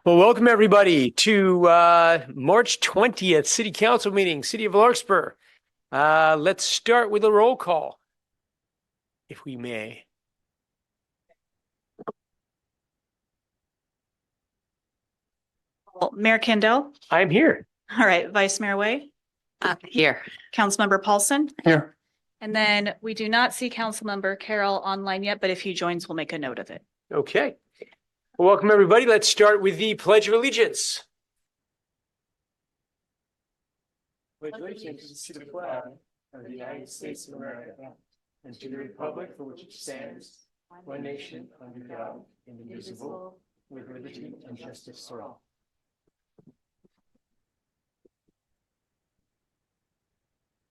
Well, welcome everybody to March 20th City Council meeting, City of Larkspur. Let's start with a roll call, if we may. Well, Mayor Kendall. I'm here. All right, Vice Mayor Way. Here. Councilmember Paulson. Here. And then we do not see Councilmember Carroll online yet, but if he joins, we'll make a note of it. Okay. Well, welcome everybody. Let's start with the Pledge of Allegiance. Pledge allegiance to the flag of the United States of America and to the republic for which it stands, one nation under God, indivisible, with liberty and justice for all.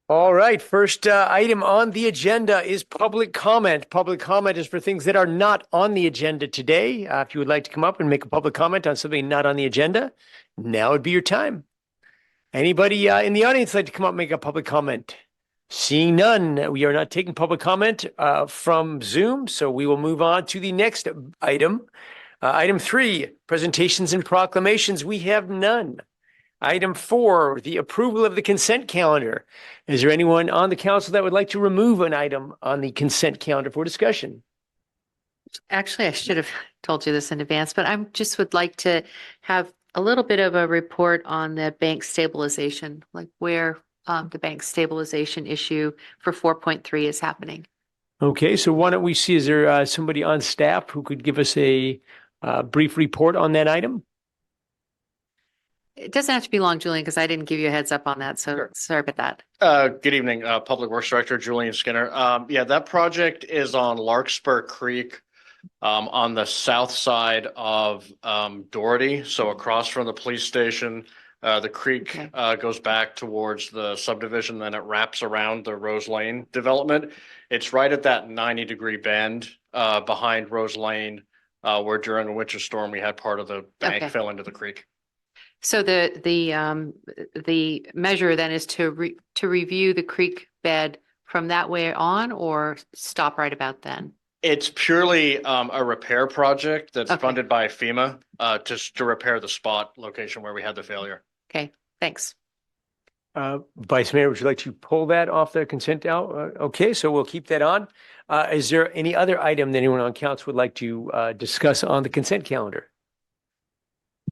All right, first item on the agenda is public comment. Public comment is for things that are not on the agenda today. If you would like to come up and make a public comment on something not on the agenda, now would be your time. Anybody in the audience like to come up and make a public comment? Seeing none, we are not taking public comment from Zoom, so we will move on to the next item. Item 3, presentations and proclamations. We have none. Item 4, the approval of the consent calendar. Is there anyone on the council that would like to remove an item on the consent calendar for discussion? Actually, I should have told you this in advance, but I just would like to have a little bit of a report on the bank stabilization, like where the bank stabilization issue for 4.3 is happening. Okay, so why don't we see, is there somebody on staff who could give us a brief report on that item? It doesn't have to be long, Julian, because I didn't give you a heads up on that. So sorry about that. Good evening, Public Works Director Julian Skinner. Yeah, that project is on Larkspur Creek on the south side of Doherty. So across from the police station, the creek goes back towards the subdivision, then it wraps around the Rose Lane development. It's right at that 90-degree bend behind Rose Lane where during a winter storm we had part of the bank fell into the creek. So the measure then is to review the creek bed from that way on, or stop right about then? It's purely a repair project that's funded by FEMA just to repair the spot location where we had the failure. Okay, thanks. Vice Mayor, would you like to pull that off the consent out? Okay, so we'll keep that on. Is there any other item that anyone on council would like to discuss on the consent calendar?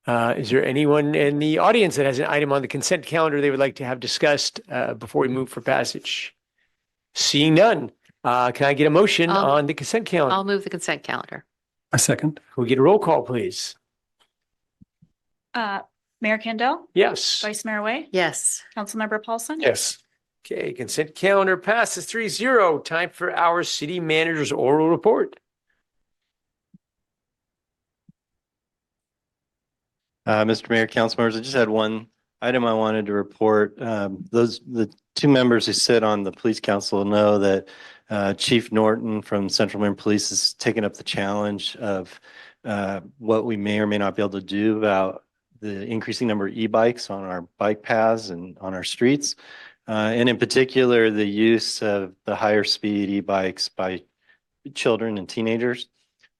Is there anyone in the audience that has an item on the consent calendar they would like to have discussed before we move for passage? Seeing none, can I get a motion on the consent calendar? I'll move the consent calendar. A second. Can we get a roll call, please? Mayor Kendall. Yes. Vice Mayor Way. Yes. Councilmember Paulson. Yes. Okay, consent calendar passes 3-0. Time for our city manager's oral report. Mr. Mayor, council members, I just had one item I wanted to report. The two members who sit on the police council know that Chief Norton from Central Marin Police has taken up the challenge of what we may or may not be able to do about the increasing number of e-bikes on our bike paths and on our streets. And in particular, the use of the higher speed e-bikes by children and teenagers.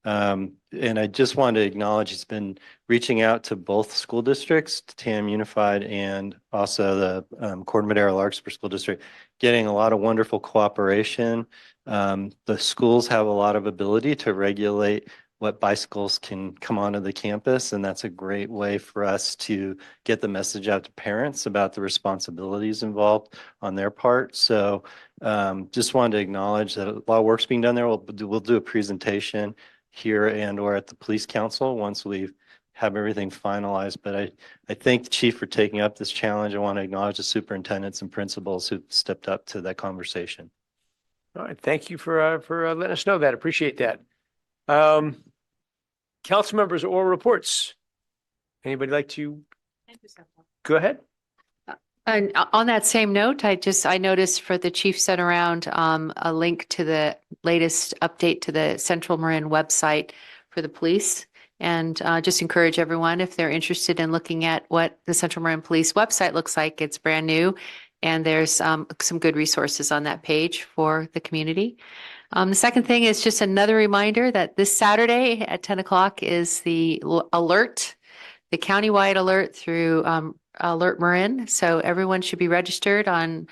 And I just wanted to acknowledge he's been reaching out to both school districts, TAM Unified and also the Corte Madera Larkspur School District, getting a lot of wonderful cooperation. The schools have a lot of ability to regulate what bicycles can come onto the campus, and that's a great way for us to get the message out to parents about the responsibilities involved on their part. So just wanted to acknowledge that a lot of work's being done there. We'll do a presentation here and or at the police council once we have everything finalized. But I thank the chief for taking up this challenge. I want to acknowledge the superintendents and principals who stepped up to that conversation. All right, thank you for letting us know that. Appreciate that. Council members' oral reports. Anybody like to go ahead? And on that same note, I noticed for the chief sent around a link to the latest update to the Central Marin website for the police. And just encourage everyone, if they're interested in looking at what the Central Marin Police website looks like, it's brand new. And there's some good resources on that page for the community. The second thing is just another reminder that this Saturday at 10 o'clock is the alert the countywide alert through Alert Marin. So everyone should be registered on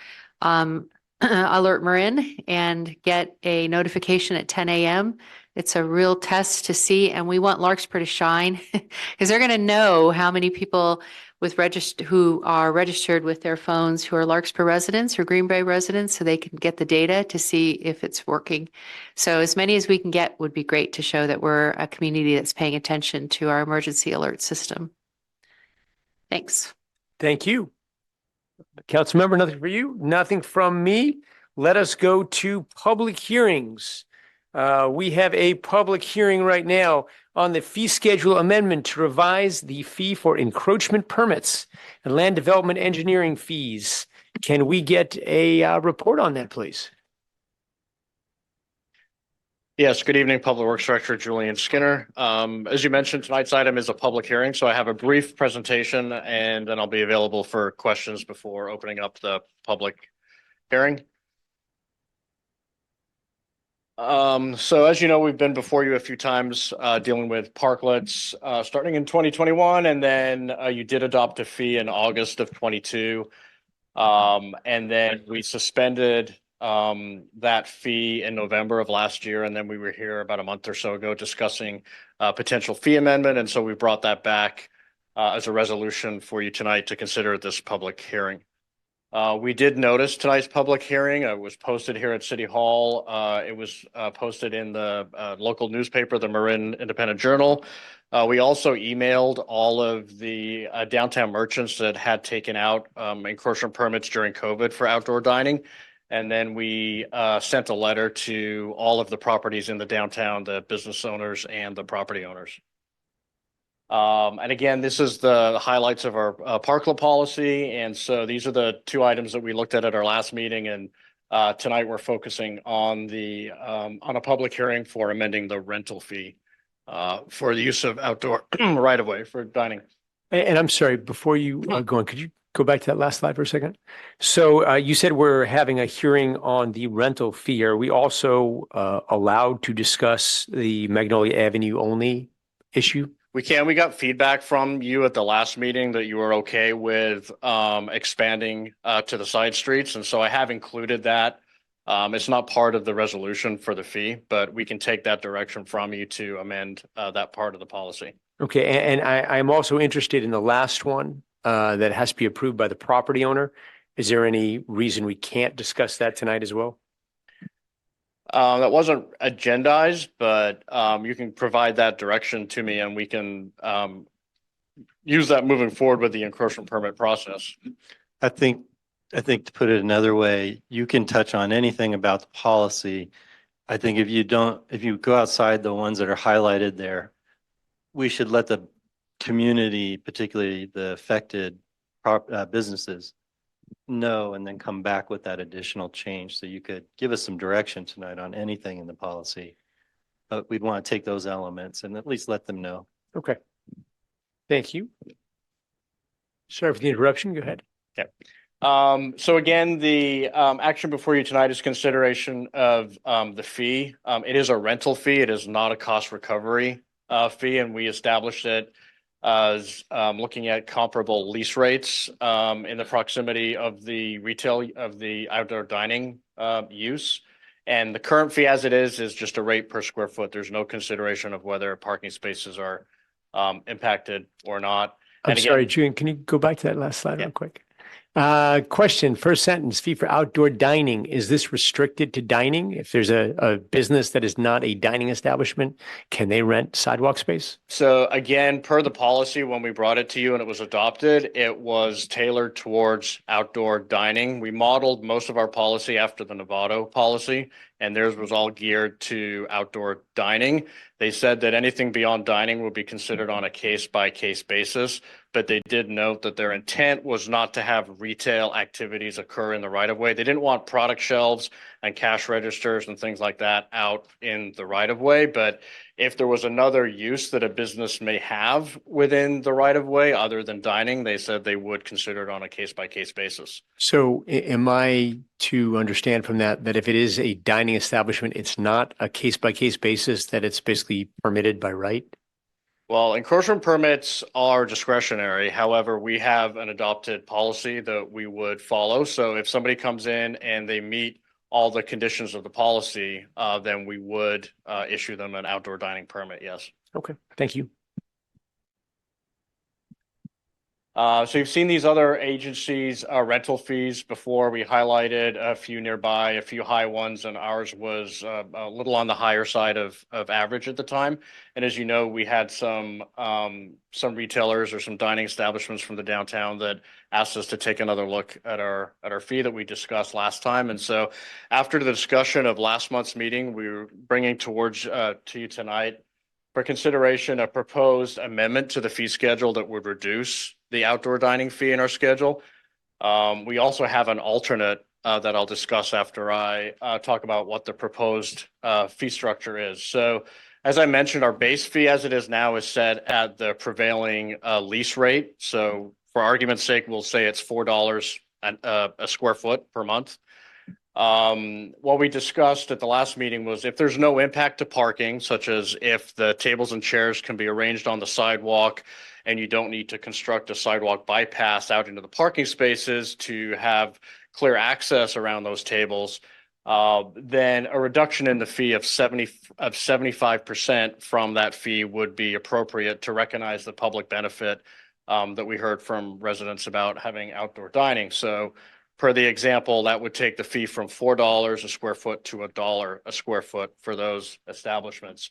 Alert Marin and get a notification at 10 a.m. It's a real test to see, and we want Larkspur to shine because they're going to know how many people with who are registered with their phones who are Larkspur residents or Green Bay residents, so they can get the data to see if it's working. So as many as we can get would be great to show that we're a community that's paying attention to our emergency alert system. Thanks. Thank you. Councilmember, nothing for you, nothing from me. Let us go to public hearings. We have a public hearing right now on the fee schedule amendment to revise the fee for encroachment permits and land development engineering fees. Can we get a report on that, please? Yes, good evening, Public Works Director Julian Skinner. As you mentioned, tonight's item is a public hearing, so I have a brief presentation and then I'll be available for questions before opening up the public hearing. So as you know, we've been before you a few times dealing with parklets starting in 2021, and then you did adopt a fee in August of 22. And then we suspended that fee in November of last year, and then we were here about a month or so ago discussing potential fee amendment, and so we brought that back as a resolution for you tonight to consider at this public hearing. We did notice tonight's public hearing. It was posted here at City Hall. It was posted in the local newspaper, the Marin Independent Journal. We also emailed all of the downtown merchants that had taken out encroachment permits during COVID for outdoor dining. And then we sent a letter to all of the properties in the downtown, the business owners and the property owners. And again, this is the highlights of our parklet policy. And so these are the two items that we looked at our last meeting. And tonight we're focusing on the on a public hearing for amending the rental fee for the use of outdoor right of way for dining. And I'm sorry, before you go on, could you go back to that last slide for a second? So you said we're having a hearing on the rental fee. Are we also allowed to discuss the Magnolia Avenue only issue? We can. We got feedback from you at the last meeting that you were okay with expanding to the side streets. And so I have included that. It's not part of the resolution for the fee, but we can take that direction from you to amend that part of the policy. Okay. And I'm also interested in the last one that has to be approved by the property owner. Is there any reason we can't discuss that tonight as well? That wasn't agendized, but you can provide that direction to me and we can use that moving forward with the encroachment permit process. I think to put it another way, you can touch on anything about the policy. I think if you go outside the ones that are highlighted there, we should let the community, particularly the affected businesses, know and then come back with that additional change. So you could give us some direction tonight on anything in the policy, but we'd want to take those elements and at least let them know. Okay. Thank you. Sorry for the interruption. Go ahead. Okay. So again, the action before you tonight is consideration of the fee. It is a rental fee. It is not a cost recovery fee, and we established it as looking at comparable lease rates in the proximity of the retail of the outdoor dining use. And the current fee as it is just a rate per square foot. There's no consideration of whether parking spaces are impacted or not. I'm sorry, Julian, can you go back to that last slide real quick? Question, first sentence, fee for outdoor dining. Is this restricted to dining? If there's a business that is not a dining establishment, can they rent sidewalk space? So again, per the policy, when we brought it to you and it was adopted, it was tailored towards outdoor dining. We modeled most of our policy after the Novato policy, and theirs was all geared to outdoor dining. They said that anything beyond dining would be considered on a case-by-case basis, but they did note that their intent was not to have retail activities occur in the right-of-way. They didn't want product shelves and cash registers and things like that out in the right-of-way, but if there was another use that a business may have within the right-of-way other than dining, they said they would consider it on a case-by-case basis. So am I to understand from that if it is a dining establishment, it's not a case-by-case basis, that it's basically permitted by right? Well, encroachment permits are discretionary. However, we have an adopted policy that we would follow. So if somebody comes in and they meet all the conditions of the policy, then we would issue them an outdoor dining permit, yes. Okay, thank you. So you've seen these other agencies' rental fees before. We highlighted a few nearby, a few high ones, and ours was a little on the higher side of average at the time. And as you know, we had some retailers or some dining establishments from the downtown that asked us to take another look at our fee that we discussed last time. And so after the discussion of last month's meeting, we were bringing towards to you tonight for consideration a proposed amendment to the fee schedule that would reduce the outdoor dining fee in our schedule. We also have an alternate that I'll discuss after I talk about what the proposed fee structure is. So as I mentioned, our base fee as it is now is set at the prevailing lease rate. So for argument's sake, we'll say it's $4 a square foot per month. What we discussed at the last meeting was if there's no impact to parking, such as if the tables and chairs can be arranged on the sidewalk and you don't need to construct a sidewalk bypass out into the parking spaces to have clear access around those tables, then a reduction in the fee of 75% from that fee would be appropriate to recognize the public benefit that we heard from residents about having outdoor dining. So per the example, that would take the fee from $4 a square foot to $1 a square foot for those establishments.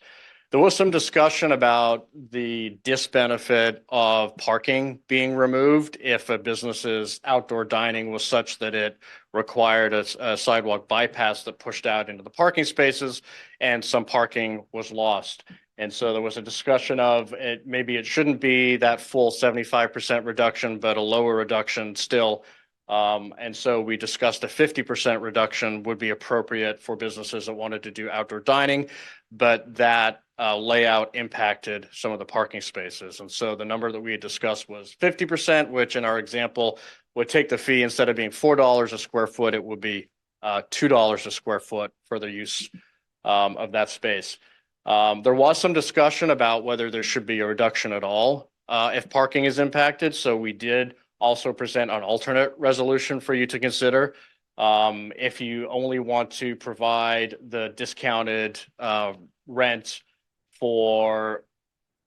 There was some discussion about the disbenefit of parking being removed if a business's outdoor dining was such that it required a sidewalk bypass that pushed out into the parking spaces and some parking was lost. And so there was a discussion of it, maybe it shouldn't be that full 75% reduction, but a lower reduction still. And so we discussed a 50% reduction would be appropriate for businesses that wanted to do outdoor dining, but that layout impacted some of the parking spaces. And so the number that we had discussed was 50%, which in our example would take the fee instead of being $4 a square foot, it would be $2 a square foot for the use of that space. There was some discussion about whether there should be a reduction at all if parking is impacted. So we did also present an alternate resolution for you to consider. If you only want to provide the discounted rent for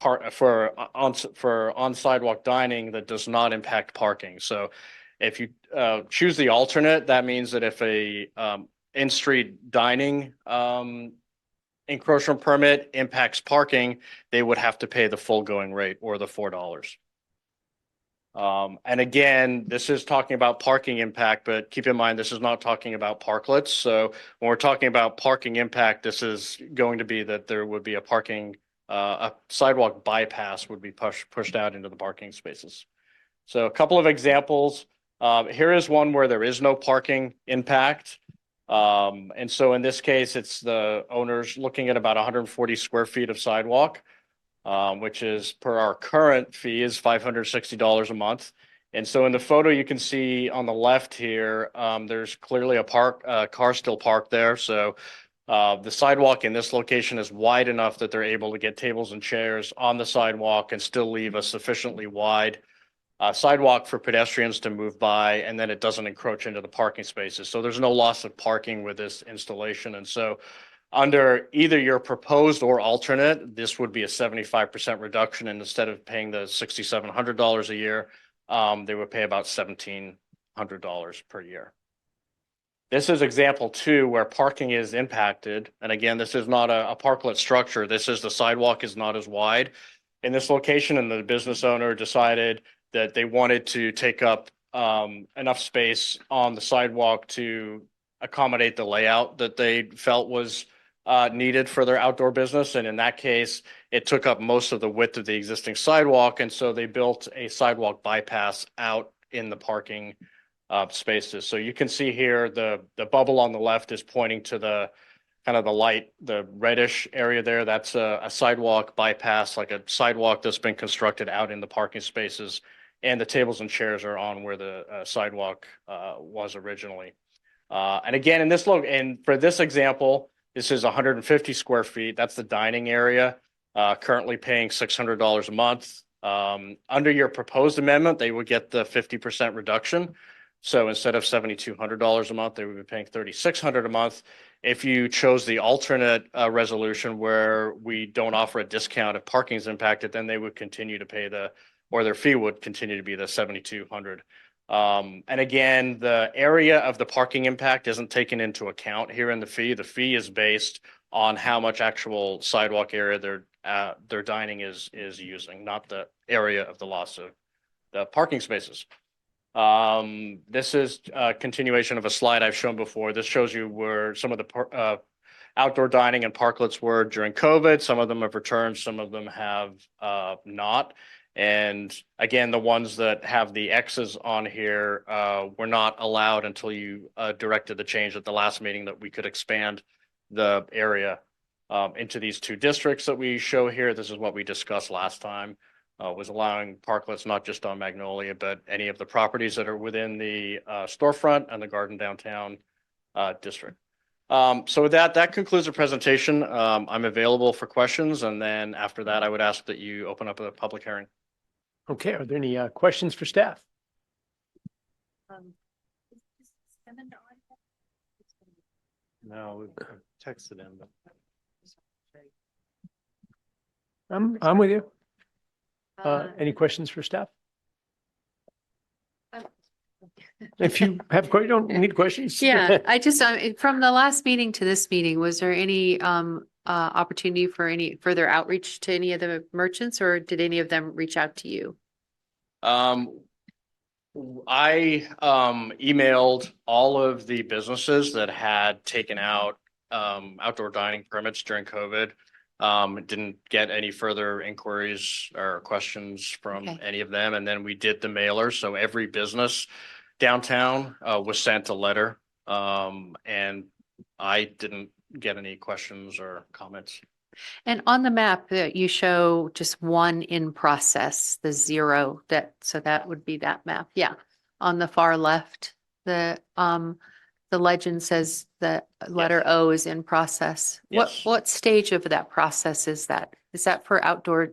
on sidewalk dining that does not impact parking. So if you choose the alternate, that means that if a in-street dining encroachment permit impacts parking, they would have to pay the full going rate or the $4. And again, this is talking about parking impact, but keep in mind, this is not talking about parklets. So when we're talking about parking impact, this is going to be that there would be a sidewalk bypass would be pushed out into the parking spaces. So a couple of examples. Here is one where there is no parking impact. And so in this case, it's the owners looking at about 140 square feet of sidewalk. Which is per our current fee is $560 a month. And so in the photo you can see on the left here, there's clearly a car still parked there. So the sidewalk in this location is wide enough that they're able to get tables and chairs on the sidewalk and still leave a sufficiently wide sidewalk for pedestrians to move by, and then it doesn't encroach into the parking spaces. So there's no loss of parking with this installation. And so under either your proposed or alternate, this would be a 75% reduction. And instead of paying the $6,700 a year, they would pay about $1,700 per year. This is example 2 where parking is impacted. And again, this is not a parklet structure. This is the sidewalk is not as wide in this location. And the business owner decided that they wanted to take up enough space on the sidewalk to accommodate the layout that they felt was needed for their outdoor business. And in that case, it took up most of the width of the existing sidewalk. And so they built a sidewalk bypass out in the parking spaces. So you can see here, the bubble on the left is pointing to the kind of the light, the reddish area there. That's a sidewalk bypass, like a sidewalk that's been constructed out in the parking spaces. And the tables and chairs are on where the sidewalk was originally. And again, and for this example, this is 150 square feet. That's the dining area. currently paying $600 a month. Under your proposed amendment, they would get the 50% reduction. So instead of $7,200 a month, they would be paying $3,600 a month. If you chose the alternate resolution where we don't offer a discount if parking is impacted, then they would continue to pay or their fee would continue to be the $7,200. And again, the area of the parking impact isn't taken into account here in the fee. The fee is based on how much actual sidewalk area their dining is using, not the area of the loss of the parking spaces. This is a continuation of a slide I've shown before. This shows you where some of the outdoor dining and parklets were during COVID. Some of them have returned, some of them have not. And again, the ones that have the X's on here were not allowed until you directed the change at the last meeting that we could expand the area into these two districts that we show here. This is what we discussed last time, was allowing parklets not just on Magnolia, but any of the properties that are within the storefront and the garden downtown district. So with that concludes the presentation. I'm available for questions. And then after that, I would ask that you open up a public hearing. Okay, are there any questions for staff? No, we texted him. I'm with you. Any questions for staff? If you have questions, don't need questions. Yeah, I just, from the last meeting to this meeting, was there any opportunity for any further outreach to any of the merchants, or did any of them reach out to you? I emailed all of the businesses that had taken out outdoor dining permits during COVID. Didn't get any further inquiries or questions from any of them. And then we did the mailer. So every business downtown was sent a letter. And I didn't get any questions or comments. And on the map that you show just one in process, the 0, so that would be that map. Yeah. On the far left, the legend says that letter O is in process. Yes. What stage of that process is that? Is that for outdoor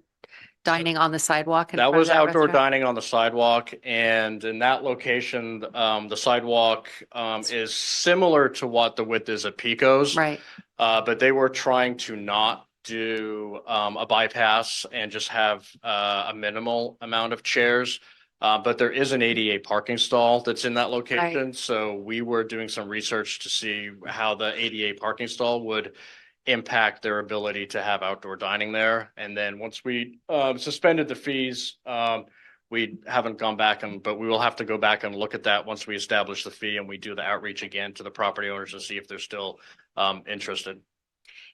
dining on the sidewalk? That was outdoor dining on the sidewalk. And in that location, the sidewalk is similar to what the width is at Pico's. Right. But they were trying to not do a bypass and just have a minimal amount of chairs. But there is an ADA parking stall that's in that location. Right. So we were doing some research to see how the ADA parking stall would impact their ability to have outdoor dining there. And then once we suspended the fees, we haven't gone back but we will have to go back and look at that once we establish the fee and we do the outreach again to the property owners to see if they're still interested.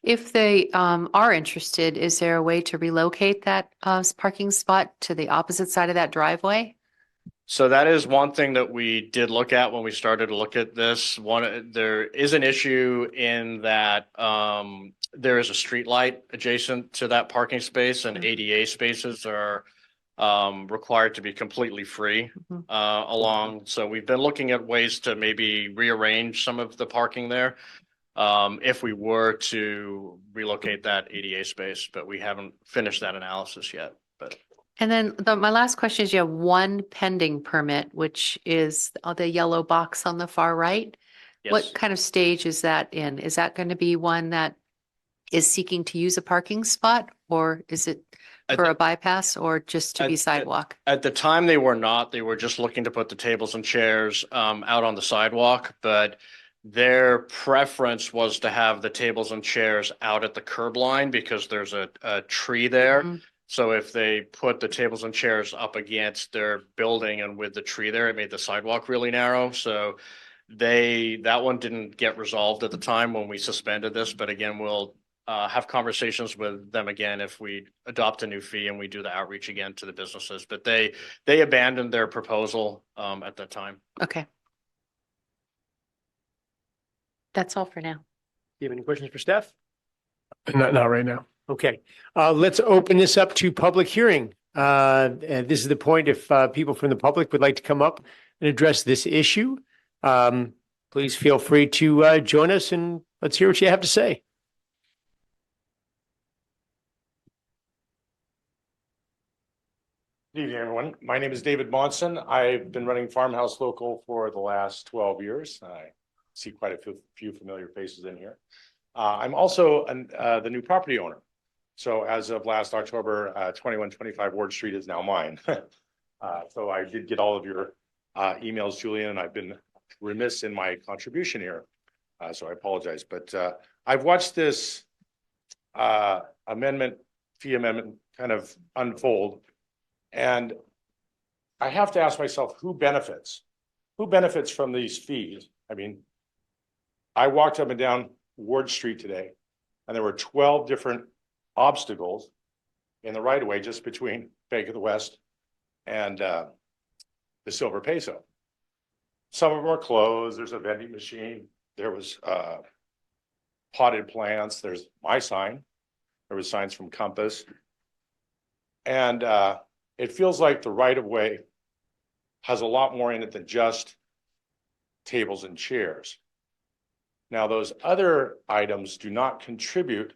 If they are interested, is there a way to relocate that parking spot to the opposite side of that driveway? So that is one thing that we did look at when we started to look at this. There is an issue in that there is a street light adjacent to that parking space, and ADA spaces are required to be completely free along. So we've been looking at ways to maybe rearrange some of the parking there if we were to relocate that ADA space, but we haven't finished that analysis yet. And then my last question is, you have one pending permit, which is the yellow box on the far right. Yes. What kind of stage is that in? Is that going to be one that is seeking to use a parking spot, or is it for a bypass, or just to be sidewalk? At the time, they were not. They were just looking to put the tables and chairs out on the sidewalk, but their preference was to have the tables and chairs out at the curb line because there's a tree there. Mm-hmm. So if they put the tables and chairs up against their building and with the tree there, it made the sidewalk really narrow. So that one didn't get resolved at the time when we suspended this. But again, we'll have conversations with them again if we adopt a new fee and we do the outreach again to the businesses. But they abandoned their proposal at that time. Okay. That's all for now. Do you have any questions for staff? Not right now. Okay, let's open this up to public hearing. And this is the point if people from the public would like to come up and address this issue. Please feel free to join us and let's hear what you have to say. Good evening, everyone. My name is David Monson. I've been running Farmhouse Local for the last 12 years. I see quite a few familiar faces in here. I'm also the new property owner. So as of last October, 2125 Ward Street is now mine. So I did get all of your emails, Julian, and I've been remiss in my contribution here. So I apologize, but I've watched this fee amendment kind of unfold. And I have to ask myself, who benefits? Who benefits from these fees? I mean, I walked up and down Ward Street today, and there were 12 different obstacles in the right of way just between Bank of the West and the Silver Peso. Some of them are closed. There's a vending machine. There was potted plants. There's my sign. There was signs from Compass. And it feels like the right of way has a lot more in it than just tables and chairs. Now, those other items do not contribute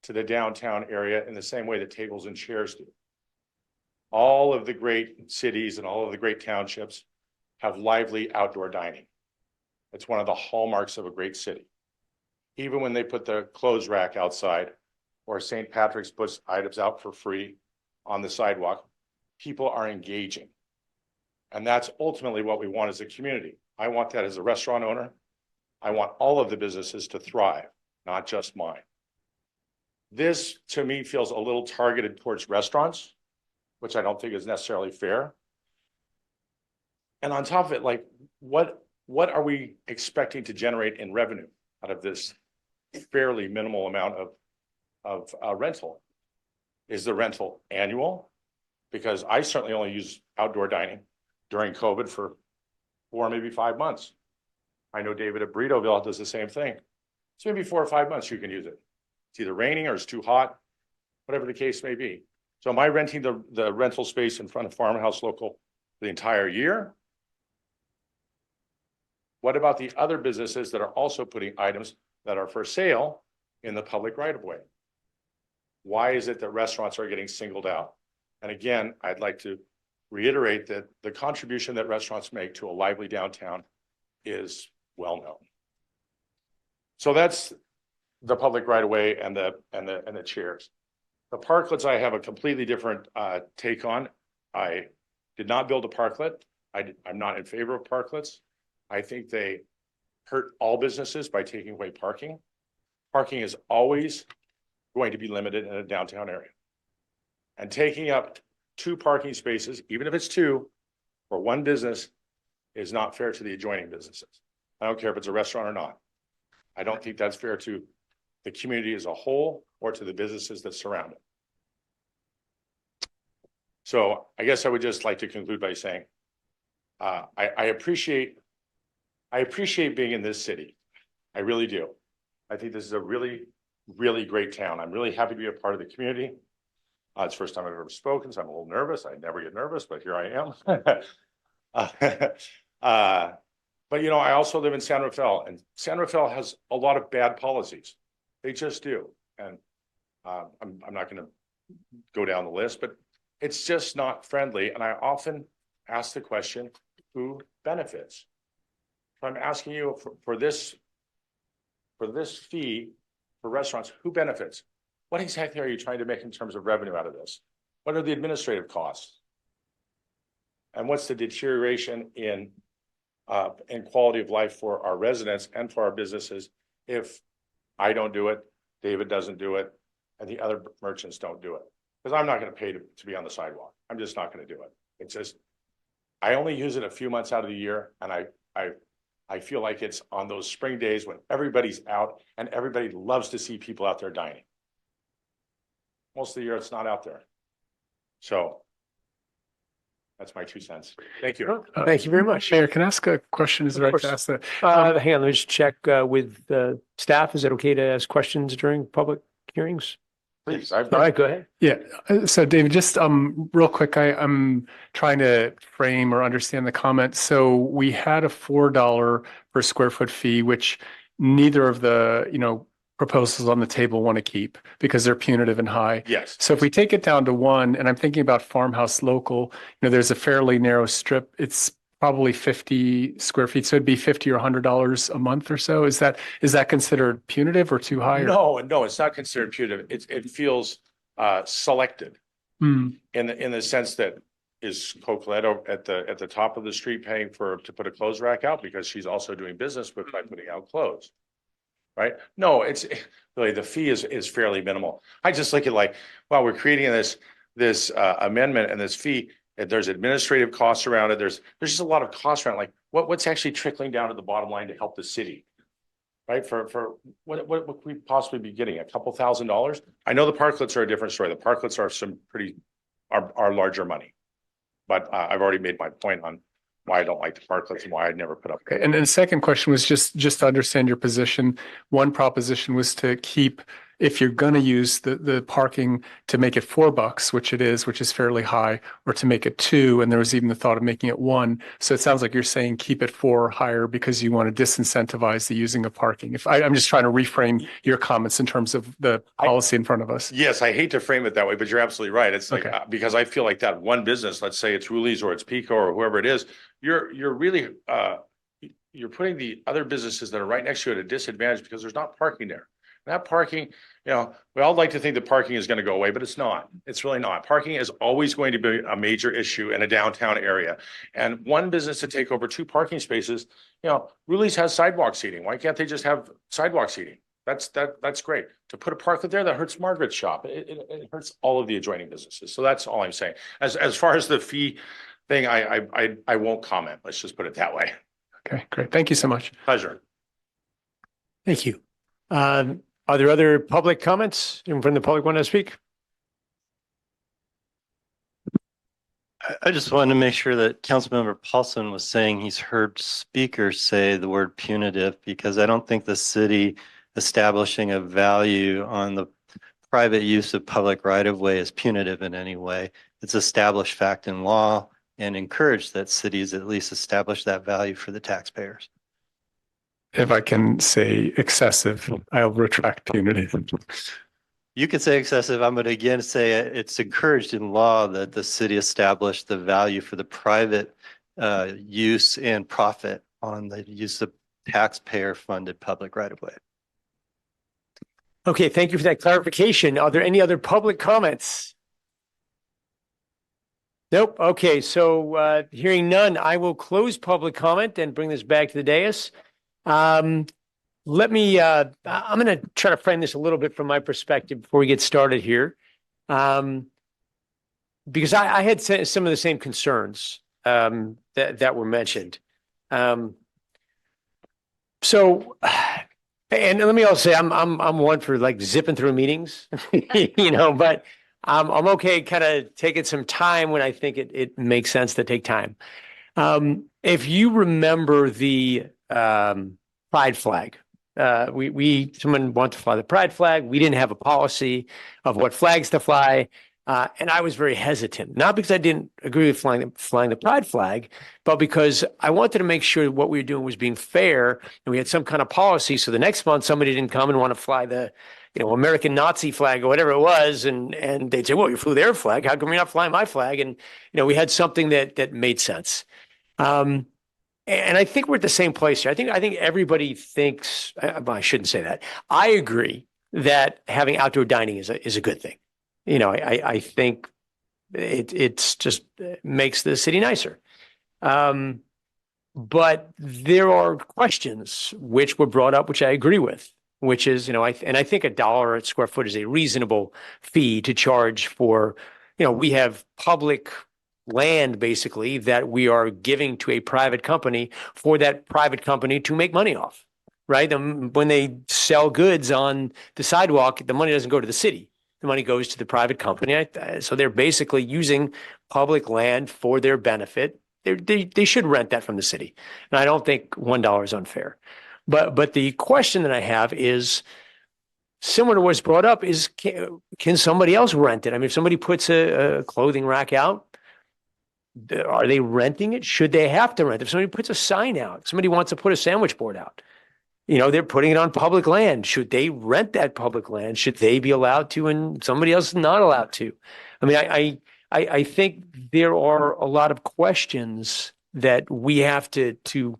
to the downtown area in the same way that tables and chairs do. All of the great cities and all of the great townships have lively outdoor dining. It's one of the hallmarks of a great city. Even when they put the clothes rack outside or St. Patrick's puts items out for free on the sidewalk, people are engaging. And that's ultimately what we want as a community. I want that as a restaurant owner. I want all of the businesses to thrive, not just mine. This, to me, feels a little targeted towards restaurants, which I don't think is necessarily fair. And on top of it, like, what are we expecting to generate in revenue out of this fairly minimal amount of rental? Is the rental annual? Because I certainly only use outdoor dining during COVID for 4, maybe 5 months. I know David at Burritoville does the same thing. So maybe 4 or 5 months you can use it. It's either raining or it's too hot, whatever the case may be. So am I renting the rental space in front of Farmhouse Local the entire year? What about the other businesses that are also putting items that are for sale in the public right of way? Why is it that restaurants are getting singled out? And again, I'd like to reiterate that the contribution that restaurants make to a lively downtown is well known. So that's the public right of way and the chairs. The parklets I have a completely different take on. I did not build a parklet. I'm not in favor of parklets. I think they hurt all businesses by taking away parking. Parking is always going to be limited in a downtown area. And taking up 2 parking spaces, even if it's 2 for one business, is not fair to the adjoining businesses. I don't care if it's a restaurant or not. I don't think that's fair to the community as a whole or to the businesses that surround it. So I guess I would just like to conclude by saying, I appreciate being in this city. I really do. I think this is a really, really great town. I'm really happy to be a part of the community. It's the first time I've ever spoken, so I'm a little nervous. I never get nervous, but here I am. But, you know, I also live in San Rafael, and San Rafael has a lot of bad policies. They just do. And I'm not going to go down the list, but it's just not friendly. And I often ask the question, who benefits? So I'm asking you for this fee for restaurants, who benefits? What exactly are you trying to make in terms of revenue out of this? What are the administrative costs? And what's the deterioration in quality of life for our residents and for our businesses if I don't do it, David doesn't do it, and the other merchants don't do it? Because I'm not going to pay to be on the sidewalk. I'm just not going to do it. It's just, I only use it a few months out of the year, and I feel like it's on those spring days when everybody's out and everybody loves to see people out there dining. Most of the year it's not out there. So that's my 2 cents. Thank you. Thank you very much. Mayor, can I ask a question? Is it Of right course. to ask that? Hang on, let me just check with staff. Is it okay to ask questions during public hearings? Please. All right, go ahead. Yeah. So David, just real quick, I'm trying to frame or understand the comment. So we had a $4 per square foot fee, which neither of the, proposals on the table want to keep because they're punitive and high. Yes. So if we take it down to one, and I'm thinking about Farmhouse Local, there's a fairly narrow strip. It's probably 50 square feet. So it'd be 50 or $100 a month or so. Is that considered punitive or too high? No, it's not considered punitive. It feels selected Hmm. in the sense that is Coqueletto at the top of the street paying to put a clothes rack out because she's also doing business with by putting out clothes. Right? No, it's really the fee is fairly minimal. I just look at like, wow, we're creating this amendment and this fee. And there's administrative costs around it. There's just a lot of costs around like what's actually trickling down to the bottom line to help the city. Right? For what could we possibly be getting? A couple $1,000s? I know the parklets are a different story. The parklets are larger money. But I've already made my point on why I don't like the parklets and why I'd never put up. Okay. And then the second question was just to understand your position. One proposition was to keep, if you're going to use the parking, to make it $4, which is fairly high, or to make it 2. And there was even the thought of making it 1. So it sounds like you're saying keep it 4 or higher because you want to disincentivize the using of parking. I'm just trying to reframe your comments in terms of the policy in front of us. Yes, I hate to frame it that way, but you're absolutely right. It's like, Okay. Because I feel like that one business, let's say it's Ruli's or it's Pico or whoever it is, you're really, you're putting the other businesses that are right next to it at a disadvantage because there's not parking there. That parking, we all like to think that parking is going to go away, but it's not. It's really not. Parking is always going to be a major issue in a downtown area. And one business to take over 2 parking spaces, Ruli's has sidewalk seating. Why can't they just have sidewalk seating? That's great. To put a parklet there, that hurts Margaret's shop. It hurts all of the adjoining businesses. So that's all I'm saying. As far as the fee thing, I won't comment. Let's just put it that way. Okay, great. Thank you so much. Pleasure. Thank you. Are there other public comments from the public want to speak? I just wanted to make sure that Councilmember Paulson was saying he's heard speakers say the word punitive, because I don't think the city establishing a value on the private use of public right-of-way is punitive in any way. It's established fact in law and encourage that cities at least establish that value for the taxpayers. If I can say excessive, I'll retract punitive. You could say excessive. I'm going to again say it's encouraged in law that the city establish the value for the private use and profit on the use of taxpayer-funded public right-of-way. Okay, thank you for that clarification. Are there any other public comments? Nope. Okay, so hearing none, I will close public comment and bring this back to the dais. I'm going to try to frame this a little bit from my perspective before we get started here. Because I had some of the same concerns that were mentioned. So, and let me also say, I'm one for like zipping through meetings, but I'm okay kind of taking some time when I think it makes sense to take time. If you remember the pride flag, someone wanted to fly the pride flag. We didn't have a policy of what flags to fly. And I was very hesitant, not because I didn't agree with flying the pride flag, but because I wanted to make sure what we were doing was being fair and we had some kind of policy. So the next month somebody didn't come and want to fly the, American Nazi flag or whatever it was. And they'd say, well, you flew their flag. How come you're not flying my flag? And, we had something that made sense. And I think we're at the same place here. I think everybody thinks, I shouldn't say that. I agree that having outdoor dining is a good thing. I think it's just makes the city nicer. But there are questions which were brought up, which I agree with, which is, I think $1 a square foot is a reasonable fee to charge for, we have public land basically that we are giving to a private company for that private company to make money off, right? When they sell goods on the sidewalk, the money doesn't go to the city. The money goes to the private company. So they're basically using public land for their benefit. They should rent that from the city. And I don't think $1 is unfair. But the question that I have is similar to what's brought up is, can somebody else rent it? I mean, if somebody puts a clothing rack out, are they renting it? Should they have to rent? If somebody puts a sign out, somebody wants to put a sandwich board out, they're putting it on public land. Should they rent that public land? Should they be allowed to and somebody else is not allowed to? I mean, I think there are a lot of questions that we have to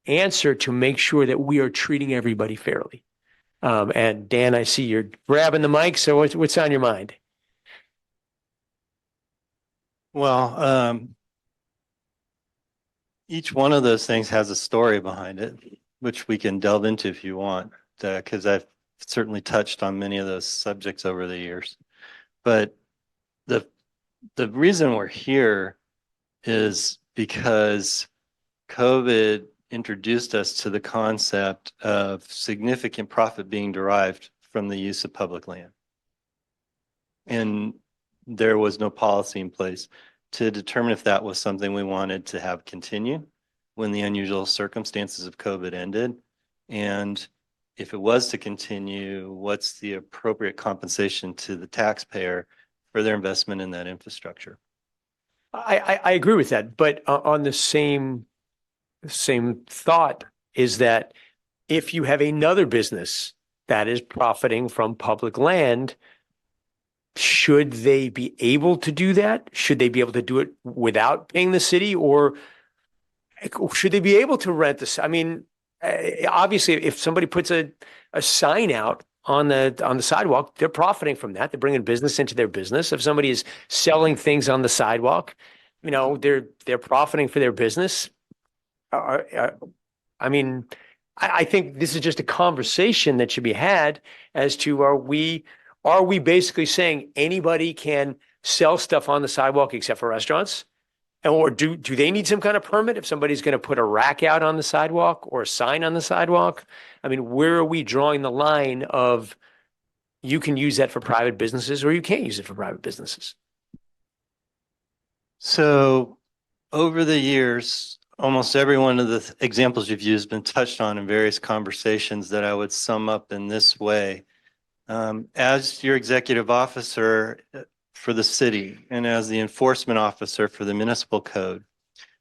answer to make sure that we are treating everybody fairly. And Dan, I see you're grabbing the mic. So what's on your mind? Well, each one of those things has a story behind it, which we can delve into if you want, because I've certainly touched on many of those subjects over the years. But the reason we're here is because COVID introduced us to the concept of significant profit being derived from the use of public land. And there was no policy in place to determine if that was something we wanted to have continue when the unusual circumstances of COVID ended. And if it was to continue, what's the appropriate compensation to the taxpayer for their investment in that infrastructure? I agree with that, but on the same thought is that if you have another business that is profiting from public land, should they be able to do that? Should they be able to do it without paying the city, or should they be able to rent this? I mean, obviously, if somebody puts a sign out on the sidewalk, they're profiting from that. They're bringing business into their business. If somebody is selling things on the sidewalk, they're profiting for their business. I mean, I think this is just a conversation that should be had as to are we basically saying anybody can sell stuff on the sidewalk except for restaurants? Or do they need some kind of permit if somebody's going to put a rack out on the sidewalk or a sign on the sidewalk? I mean, where are we drawing the line of you can use that for private businesses or you can't use it for private businesses? So over the years, almost every one of the examples you've used been touched on in various conversations that I would sum up in this way. As your executive officer for the city and as the enforcement officer for the municipal code,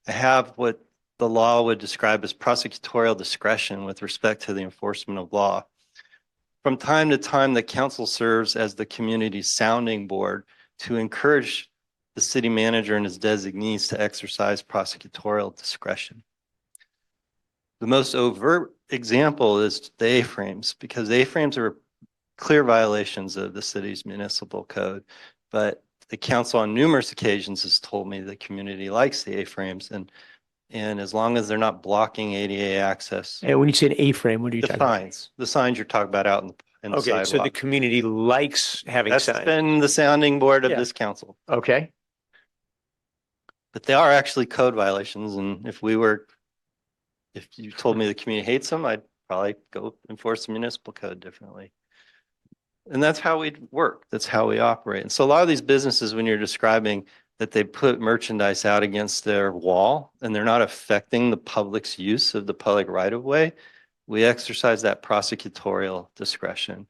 I have what the law would describe as prosecutorial discretion with respect to the enforcement of law. From time to time, the council serves as the community's sounding board to encourage the city manager and his designees to exercise prosecutorial discretion. The most overt example is the A-frames, because A-frames are clear violations of the city's municipal code. But the council on numerous occasions has told me the community likes the A-frames, and as long as they're not blocking ADA access. And when you say an A-frame, what are you The talking about? signs, the signs you're talking about out in the Okay, so the sidewalk. community likes having That's signs. been the sounding board of Yeah. this council. Okay. But they are actually code violations, and if you told me the community hates them, I'd probably go enforce the municipal code differently. And that's how we work. That's how we operate. And so a lot of these businesses, when you're describing that they put merchandise out against their wall and they're not affecting the public's use of the public right of way, we exercise that prosecutorial discretion.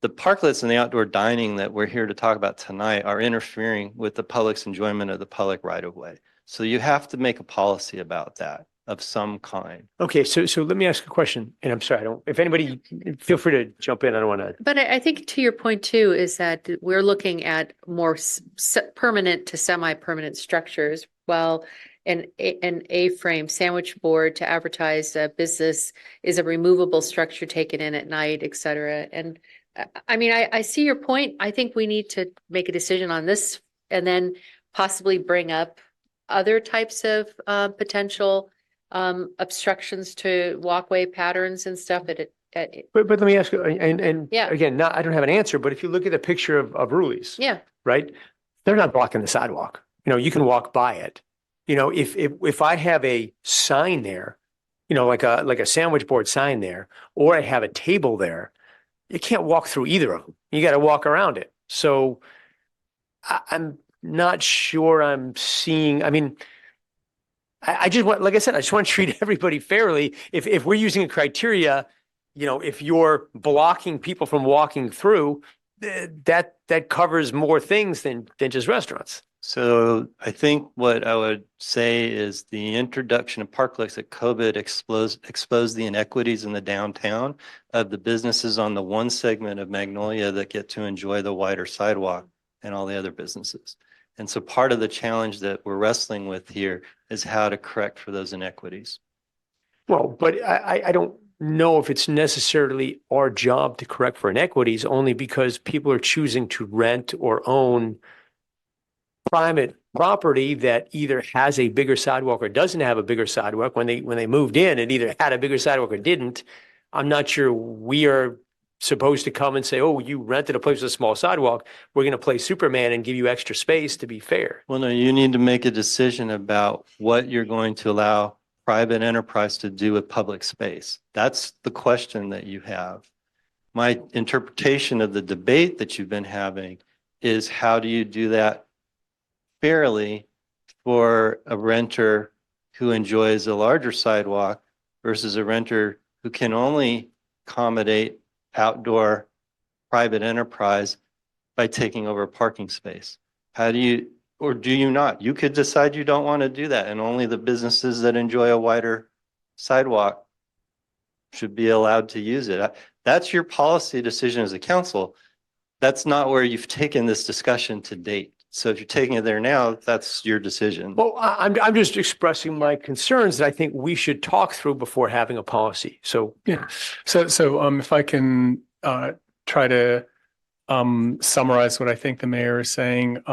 The parklets and the outdoor dining that we're here to talk about tonight are interfering with the public's enjoyment of the public right of way. So you have to make a policy about that of some kind. Okay, so let me ask a question, and I'm sorry, if anybody, feel free to jump in. I don't want to. But I think to your point too, is that we're looking at more permanent to semi-permanent structures. While an A-frame sandwich board to advertise a business is a removable structure taken in at night, et cetera. And I mean, I see your point. I think we need to make a decision on this and then possibly bring up other types of potential obstructions to walkway patterns and stuff. But let me ask you, and Yeah. again, I don't have an answer, but if you look at the picture of Ruli's, Yeah, right, they're not blocking the sidewalk. You can walk by it. If I have a sign there, like a sandwich board sign there, or I have a table there, you can't walk through either of them. You got to walk around it. So I'm not sure I'm seeing. I mean, I just want, like I said, I just want to treat everybody fairly. If we're using a criteria, if you're blocking people from walking through, that covers more things than just restaurants. So I think what I would say is the introduction of parklets at COVID exposed the inequities in the downtown of the businesses on the one segment of Magnolia that get to enjoy the wider sidewalk and all the other businesses. And so part of the challenge that we're wrestling with here is how to correct for those inequities. Well, but I don't know if it's necessarily our job to correct for inequities, only because people are choosing to rent or own private property that either has a bigger sidewalk or doesn't have a bigger sidewalk. When they moved in, it either had a bigger sidewalk or didn't. I'm not sure we are supposed to come and say, oh, you rented a place with a small sidewalk. We're going to play Superman and give you extra space to be fair. Well, no, you need to make a decision about what you're going to allow private enterprise to do with public space. That's the question that you have. My interpretation of the debate that you've been having is how do you do that fairly for a renter who enjoys a larger sidewalk versus a renter who can only accommodate outdoor private enterprise by taking over a parking space? How do you, or do you not? You could decide you don't want to do that, and only the businesses that enjoy a wider sidewalk should be allowed to use it. That's your policy decision as a council. That's not where you've taken this discussion to date. So if you're taking it there now, that's your decision. Well, I'm just expressing my concerns that I think we should talk through before having a policy. So Yeah. So if I can try to summarize what I think the mayor is saying.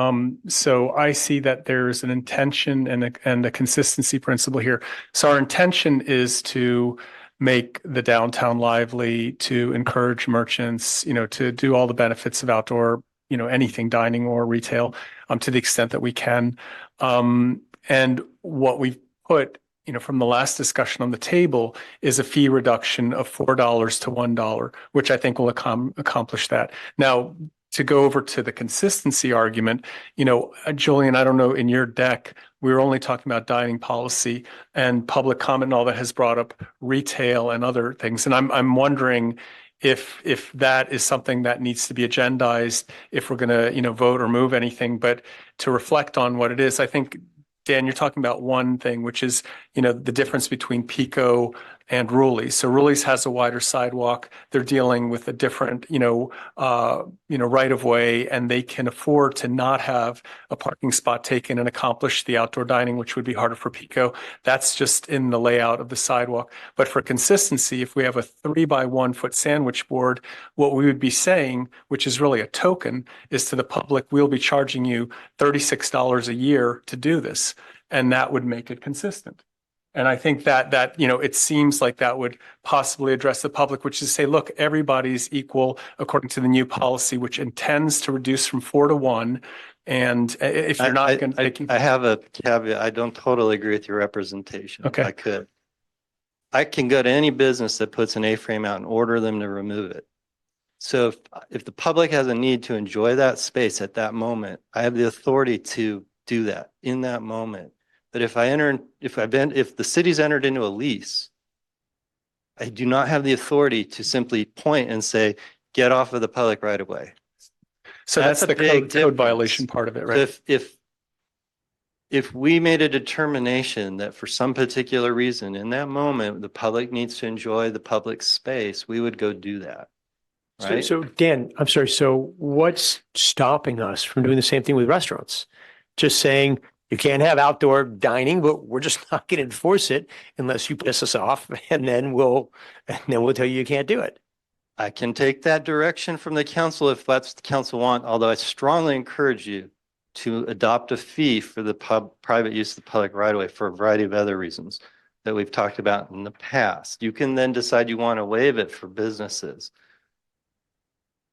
So I see that there's an intention and a consistency principle here. So our intention is to make the downtown lively, to encourage merchants, to do all the benefits of outdoor, anything dining or retail, to the extent that we can. And what we've put, from the last discussion on the table is a fee reduction of $4 to $1, which I think will accomplish that. Now, to go over to the consistency argument, Julian, I don't know, in your deck, we were only talking about dining policy, and public comment and all that has brought up retail and other things. And I'm wondering if that is something that needs to be agendized, if we're going to, vote or move anything. But to reflect on what it is, I think, Dan, you're talking about one thing, which is, the difference between Pico and Rulli's. So Rulli's has a wider sidewalk. They're dealing with a different, right of way, and they can afford to not have a parking spot taken and accomplish the outdoor dining, which would be harder for Pico. That's just in the layout of the sidewalk. But for consistency, if we have a 3x1 foot sandwich board, what we would be saying, which is really a token, is to the public, we'll be charging you $36 a year to do this. And that would make it consistent. And I think that it seems like that would possibly address the public, which is say, look, everybody's equal according to the new policy, which intends to reduce from 4 to 1. And if you're not going to, I have a caveat. I don't totally agree with your representation. Okay. I can go to any business that puts an A-frame out and order them to remove it. So if the public has a need to enjoy that space at that moment, I have the authority to do that in that moment. But if the city's entered into a lease, I do not have the authority to simply point and say, get off of the public right of way. so that's the code violation part of it, right? If we made a determination that for some particular reason in that moment, the public needs to enjoy the public space, we would go do that. Right? So Dan, I'm sorry. So what's stopping us from doing the same thing with restaurants? Just saying you can't have outdoor dining, but we're just not going to enforce it unless you piss us off, and then we'll tell you can't do it. I can take that direction from the council if that's what the council want, although I strongly encourage you to adopt a fee for the private use of the public right of way for a variety of other reasons that we've talked about in the past. You can then decide you want to waive it for businesses.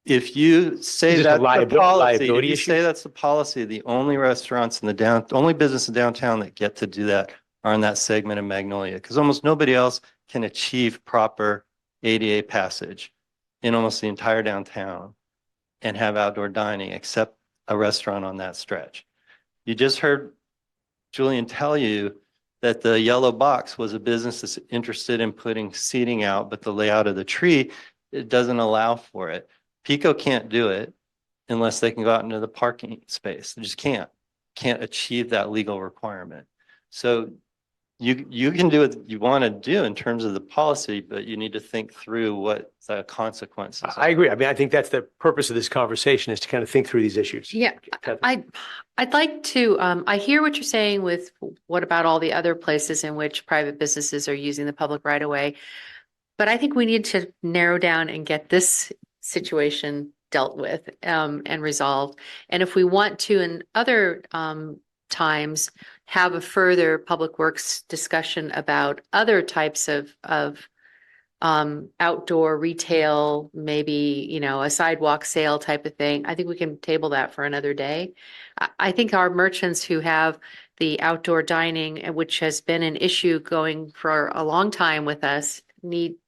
If you say that's the policy, if you say that's the policy, the only restaurants in the only business in downtown that get to do that are in that segment of Magnolia, because almost nobody else can achieve proper ADA passage in almost the entire downtown and have outdoor dining except a restaurant on that stretch. You just heard Julian tell you that the yellow box was a business that's interested in putting seating out, but the layout of the tree, it doesn't allow for it. Pico can't do it unless they can go out into the parking space. They just can't. can't achieve that legal requirement. So you can do what you want to do in terms of the policy, but you need to think through what the consequences are. I agree. I mean, I think that's the purpose of this conversation, is to kind of think through these issues. Yeah, I'd like to, I hear what you're saying with what about all the other places in which private businesses are using the public right of way? But I think we need to narrow down and get this situation dealt with and resolved. And if we want to, in other times, have a further public works discussion about other types of outdoor retail, maybe, you know, a sidewalk sale type of thing, I think we can table that for another day. I think our merchants who have the outdoor dining, which has been an issue going for a long time with us,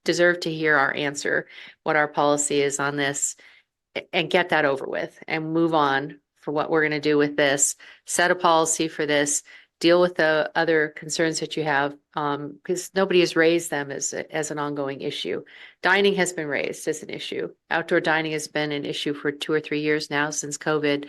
deserve to hear our answer, what our policy is on this, and get that over with and move on for what we're going to do with this, set a policy for this, deal with the other concerns that you have, because nobody has raised them as an ongoing issue. Dining has been raised as an issue. Outdoor dining has been an issue for 2 or 3 years now since COVID.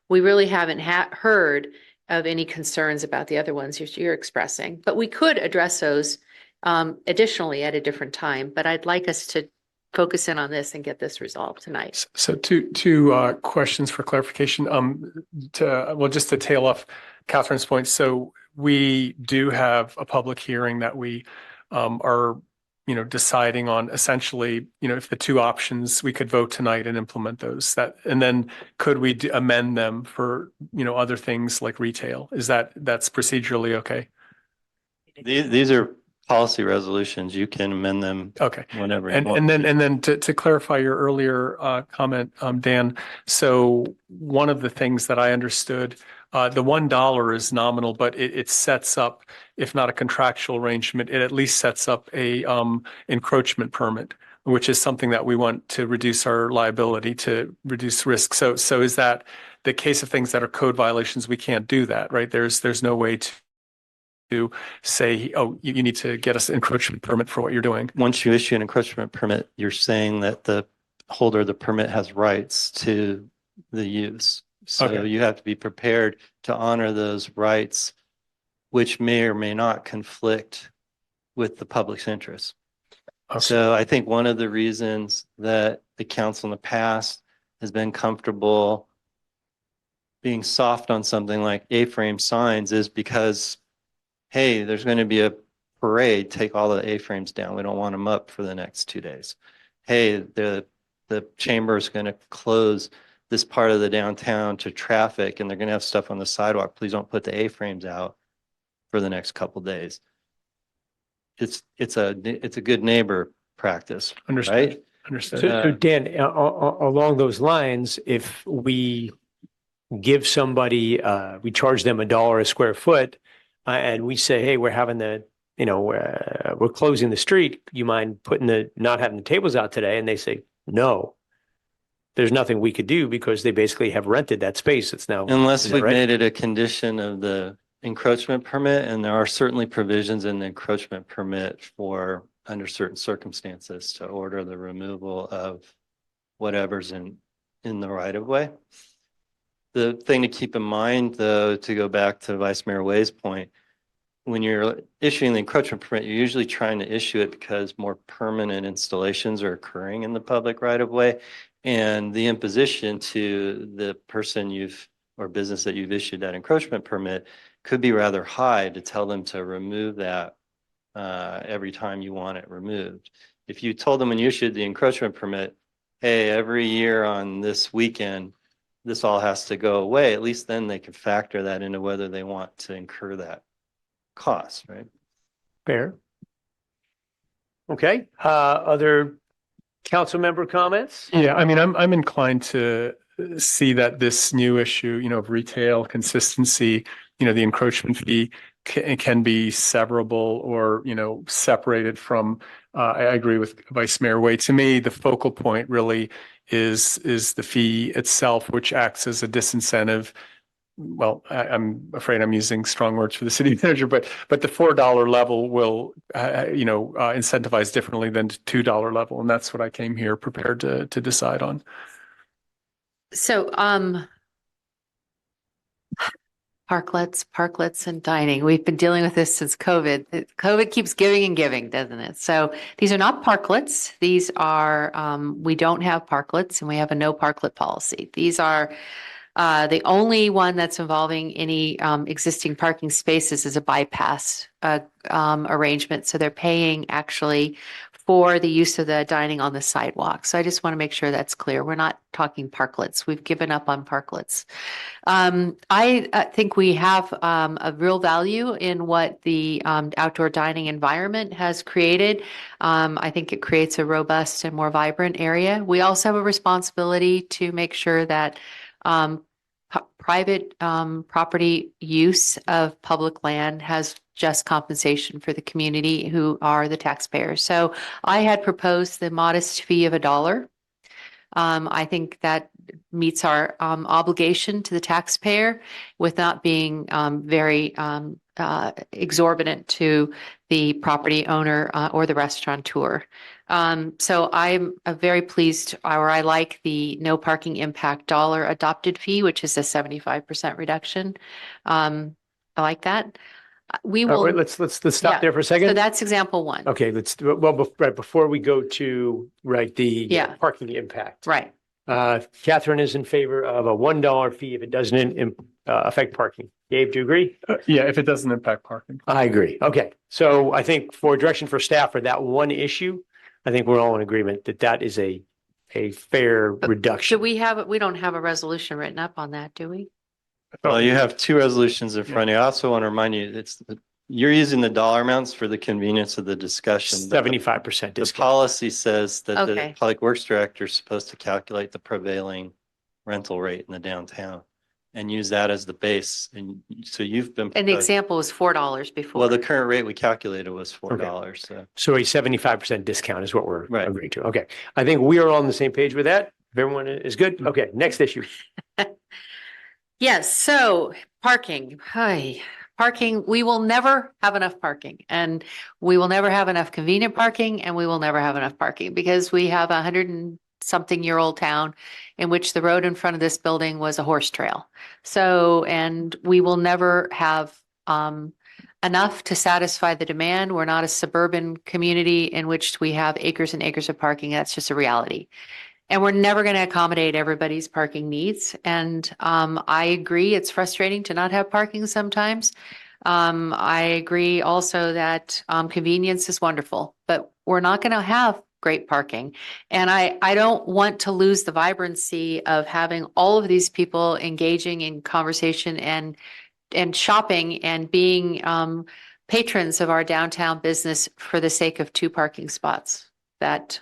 We really haven't heard of any concerns about the other ones you're expressing, but we could address those additionally at a different time. But I'd like us to focus in on this and get this resolved tonight. So two questions for clarification. Just to tail off Catherine's point. So we do have a public hearing that we are, you know, deciding on essentially, you know, if the two options, we could vote tonight and implement those, and then could we amend them for, you know, other things like retail? That's procedurally okay? These are policy resolutions. You can amend them. Okay. Whenever. And then to clarify your earlier comment, Dan, so one of the things that I understood, the $1 is nominal, but it sets up, if not a contractual arrangement, it at least sets up a encroachment permit, which is something that we want to reduce our liability, to reduce risk. So is that the case of things that are code violations? We can't do that, right? There's no way to say, oh, you need to get us an encroachment permit for what you're doing. Once you issue an encroachment permit, you're saying that the holder of the permit has rights to the use. So Okay. you have to be prepared to honor those rights, which may or may not conflict with the public's interest. Okay. So I think one of the reasons that the council in the past has been comfortable being soft on something like A-frame signs is because, hey, there's going to be a parade, take all the A-frames down. We don't want them up for the next 2 days. Hey, the chamber is going to close this part of the downtown to traffic and they're going to have stuff on the sidewalk. Please don't put the A-frames out for the next couple days. It's a good neighbor practice. Understood. Right? Understood. So Dan, along those lines, if we give somebody, we charge them $1 a square foot, and we say, hey, we're having we're closing the street. You mind not having the tables out today? And they say, no. There's nothing we could do because they basically have rented that space. It's now. Unless we've made it a condition of the encroachment permit, and there are certainly provisions in the encroachment permit for under certain circumstances to order the removal of whatever's in the right of way. The thing to keep in mind, though, to go back to Vice Mayor Way's point, when you're issuing the encroachment permit, you're usually trying to issue it because more permanent installations are occurring in the public right of way. And the imposition to the person or business that you've issued that encroachment permit could be rather high to tell them to remove that every time you want it removed. If you told them when you issued the encroachment permit, hey, every year on this weekend, this all has to go away, at least then they could factor that into whether they want to incur that cost, right? Fair. Okay. Other council member comments? Yeah, I mean, I'm inclined to see that this new issue, you know, of retail consistency, you know, the encroachment fee can be severable or, you know, separated from, I agree with Vice Mayor Way. To me, the focal point really is the fee itself, which acts as a disincentive. Well, I'm afraid I'm using strong words for the city manager, but the $4 level will, incentivize differently than the $2 level. And that's what I came here prepared to decide on. So, Parklets and dining. We've been dealing with this since COVID. COVID keeps giving and giving, doesn't it? So these are not parklets. These are, we don't have parklets and we have a no parklet policy. These are the only one that's involving any existing parking spaces is a bypass arrangement. So they're paying actually for the use of the dining on the sidewalk. So I just want to make sure that's clear. We're not talking parklets. We've given up on parklets. I think we have a real value in what the outdoor dining environment has created. I think it creates a robust and more vibrant area. We also have a responsibility to make sure that private property use of public land has just compensation for the community who are the taxpayers. So I had proposed the modest fee of $1. I think that meets our obligation to the taxpayer with not being very exorbitant to the property owner or the restaurateur. So I'm very pleased, or I like the no parking impact dollar adopted fee, which is a 75% reduction. I like that. We will. Wait, let's yeah. stop there for a second. So that's example one. Okay, right before we go to, the Yeah. parking impact. Right. Catherine is in favor of a $1 fee if it doesn't affect parking. Gabe, do you agree? Yeah, if it doesn't impact parking. I agree. Okay, so I think for direction for staff for that one issue, I think we're all in agreement that that is a fair reduction. We don't have a resolution written up on that, do we? Well, you have two resolutions in front of you. I also want to remind you, you're using the dollar amounts for the convenience of the discussion. 75% The discount. policy says that the Okay. Public Works Director is supposed to calculate the prevailing rental rate in the downtown and use that as the base. And so you've been. And the example was $4 before. Well, the current rate we calculated was $4. So So a 75% discount is what we're Right. agreeing to. Okay, I think we are all on the same page with that. If everyone is good. Okay, next issue. Yes, so parking. Hi. Parking, we will never have enough parking and we will never have enough convenient parking and we will never have enough parking because we have 100-something-year-old town in which the road in front of this building was a horse trail. So, and we will never have enough to satisfy the demand. We're not a suburban community in which we have acres and acres of parking. That's just a reality. And we're never going to accommodate everybody's parking needs. And I agree, it's frustrating to not have parking sometimes. I agree also that convenience is wonderful, but we're not going to have great parking. And I don't want to lose the vibrancy of having all of these people engaging in conversation and shopping and being patrons of our downtown business for the sake of 2 parking spots that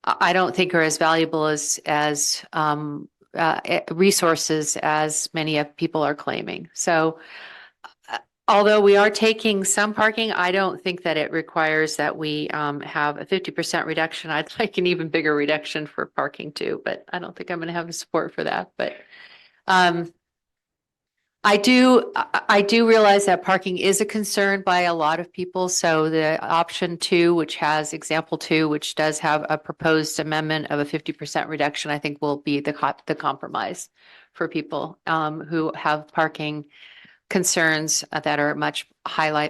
I don't think are as valuable as resources as many of people are claiming. So although we are taking some parking, I don't think that it requires that we have a 50% reduction. I'd like an even bigger reduction for parking too, but I don't think I'm going to have the support for that. But I do realize that parking is a concern by a lot of people. So the option 2, which has example 2, which does have a proposed amendment of a 50% reduction, I think will be the compromise for people who have parking concerns that are much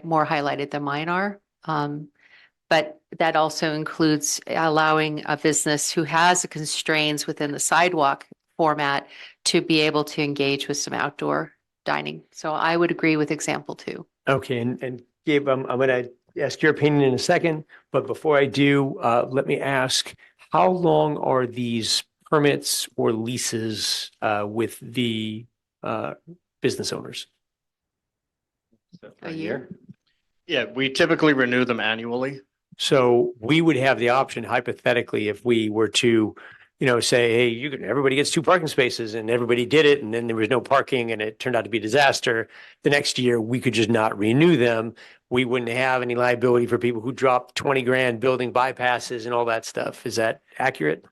more highlighted than mine are. But that also includes allowing a business who has the constraints within the sidewalk format to be able to engage with some outdoor dining. So I would agree with example 2. Okay, and Gabe, I'm going to ask your opinion in a second, but before I do, let me ask, how long are these permits or leases with the business owners? A year? Yeah, we typically renew them annually. So we would have the option hypothetically, if we were to, say, hey, everybody gets 2 parking spaces and everybody did it. And then there was no parking and it turned out to be a disaster. The next year we could just not renew them. We wouldn't have any liability for people who dropped 20 grand building bypasses and all that stuff. Is that accurate?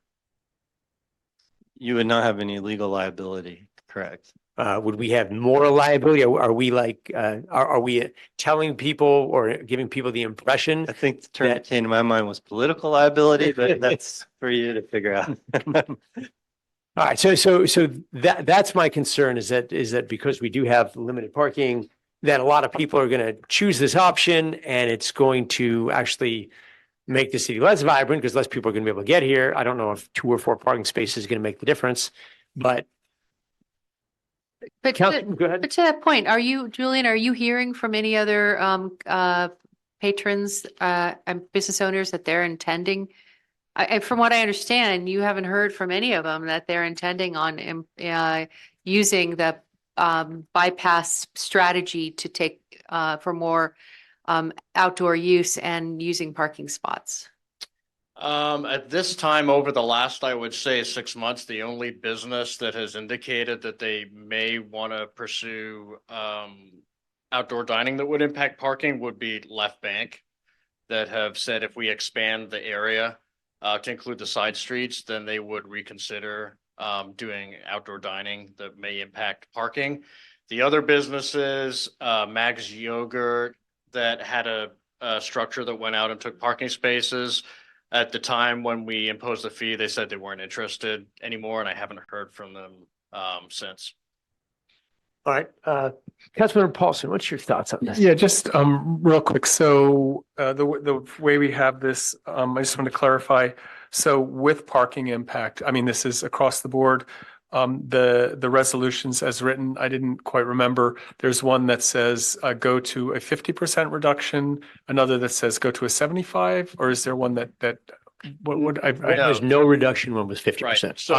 you would not have any legal liability, correct? Would we have moral liability? Are we like, are we telling people or giving people the impression? I think the term that came to my mind was political liability, but that's for you to figure out. All right, so that's my concern is that because we do have limited parking, that a lot of people are going to choose this option and it's going to actually make the city less vibrant because less people are going to be able to get here. I don't know if 2 or 4 parking spaces is going to make the difference, but But go to, ahead. but to that point, Julian, are you hearing from any other patrons and business owners that they're intending? From what I understand, you haven't heard from any of them that they're intending on using the bypass strategy to take for more outdoor use and using parking spots. At this time, over the last, I would say 6 months, the only business that has indicated that they may want to pursue outdoor dining that would impact parking would be Left Bank, that have said if we expand the area to include the side streets, then they would reconsider doing outdoor dining that may impact parking. The other businesses, Mag's Yogurt, that had a structure that went out and took parking spaces. At the time when we imposed the fee, they said they weren't interested anymore, and I haven't heard from them since. All right, Councilmember Paulson, what's your thoughts on this? Yeah, just real quick. So the way we have this, I just want to clarify. So with parking impact, I mean, this is across the board. The resolutions as written, I didn't quite remember. There's one that says go to a 50% reduction, another that says go to a 75, or is there one that what would I? There's no reduction. One was 50%. Right. So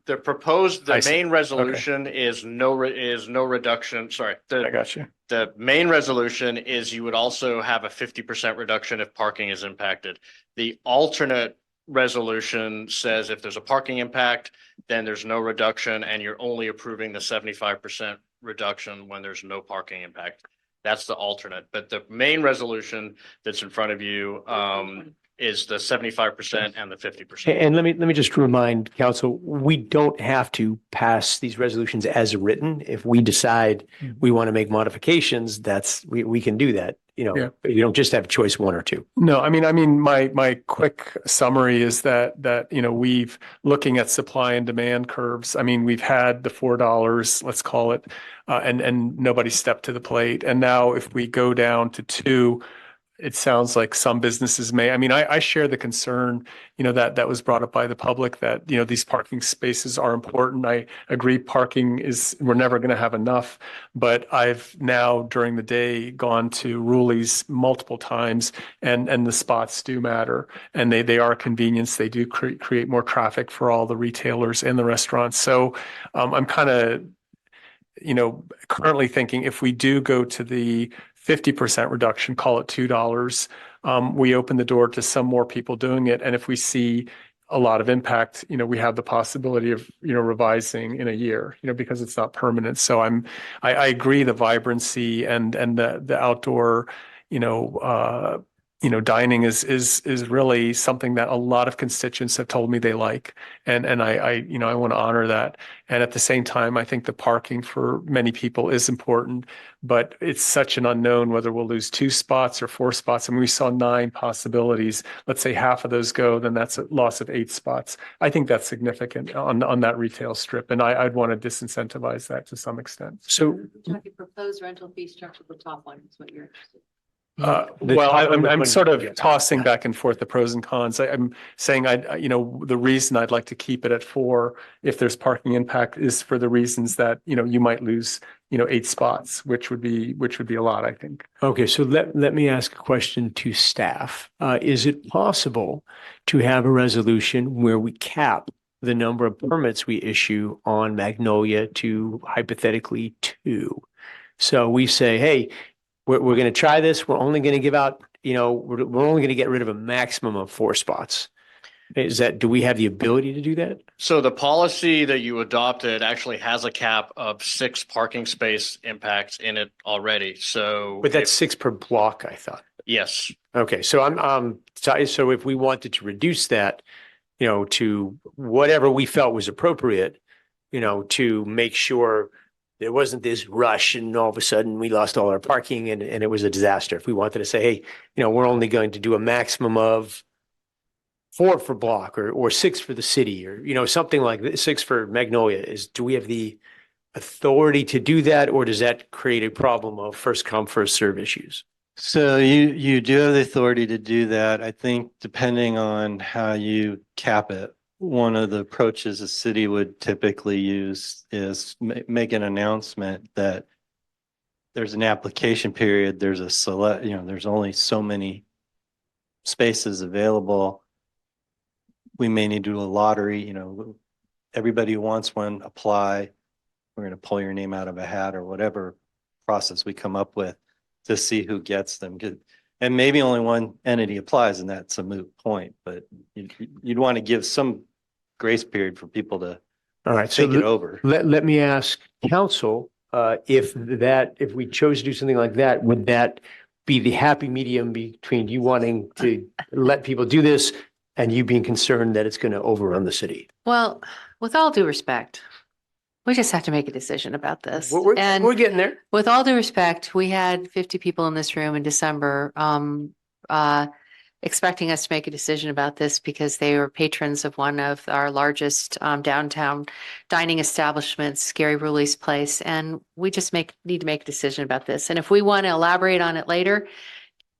the main resolution is no reduction. Sorry. I got you. The main resolution is you would also have a 50% reduction if parking is impacted. The alternate resolution says if there's a parking impact, then there's no reduction and you're only approving the 75% reduction when there's no parking impact. That's the alternate. But the main resolution that's in front of you is the 75% and the 50%. And let me just remind council, we don't have to pass these resolutions as written. If we decide we want to make modifications, we can do that. Yeah. You don't just have choice 1 or 2. No, I mean, my quick summary is that we've looking at supply and demand curves. I mean, we've had the $4, let's call it, and nobody stepped to the plate. And now if we go down to 2, it sounds like some businesses may. I mean, I share the concern, that was brought up by the public that, these parking spaces are important. I agree we're never going to have enough, but I've now during the day gone to Ruli's multiple times and the spots do matter and they are a convenience. They do create more traffic for all the retailers and the restaurants. So I'm kind of, currently thinking if we do go to the 50% reduction, call it $2, we open the door to some more people doing it. And if we see a lot of impact, we have the possibility of, revising in a year, because it's not permanent. So I agree the vibrancy and the outdoor, dining is really something that a lot of constituents have told me they like. And I want to honor that. And at the same time, I think the parking for many people is important, but it's such an unknown whether we'll lose 2 spots or 4 spots. I mean, we saw 9 possibilities. Let's say half of those go, then that's a loss of 8 spots. I think that's significant on that retail strip. And I'd want to disincentivize that to some extent. So Proposed rental fee structure, the top one is what you're interested in. Well, I'm sort of Yeah. tossing back and forth the pros and cons. I'm saying the reason I'd like to keep it at 4, if there's parking impact, is for the reasons that, you might lose, 8 spots, which would be a lot, I think. Okay, so let me ask a question to staff. Is it possible to have a resolution where we cap the number of permits we issue on Magnolia to hypothetically 2? So we say, hey, we're going to try this. We're only going to give out, we're only going to get rid of a maximum of 4 spots. Do we have the ability to do that? So the policy that you adopted actually has a cap of 6 parking space impacts in it already. So, But that's 6 per block, I thought. yes. Okay, so so if we wanted to reduce that, to whatever we felt was appropriate, to make sure there wasn't this rush and all of a sudden we lost all our parking and it was a disaster. If we wanted to say, hey, we're only going to do a maximum of 4 for Block or 6 for the city or, something like this, 6 for Magnolia do we have the authority to do that, or does that create a problem of first come, first serve issues? So you do have the authority to do that. I think depending on how you cap it, one of the approaches a city would typically use is make an announcement that there's an application period, there's a select, there's only so many spaces available. We may need to do a lottery, everybody who wants one, apply. We're going to pull your name out of a hat or whatever process we come up with to see who gets them. And maybe only one entity applies, and that's a moot point, but you'd want to give some grace period for people to All right, so think it over. let me ask council, if we chose to do something like that, would that be the happy medium between you wanting to let people do this and you being concerned that it's going to overrun the city? Well, with all due respect, we just have to make a decision about this. And We're getting there. with all due respect, we had 50 people in this room in December, expecting us to make a decision about this because they were patrons of one of our largest downtown dining establishments, Gary Ruley's Place, and we just need to make a decision about this. And if we want to elaborate on it later,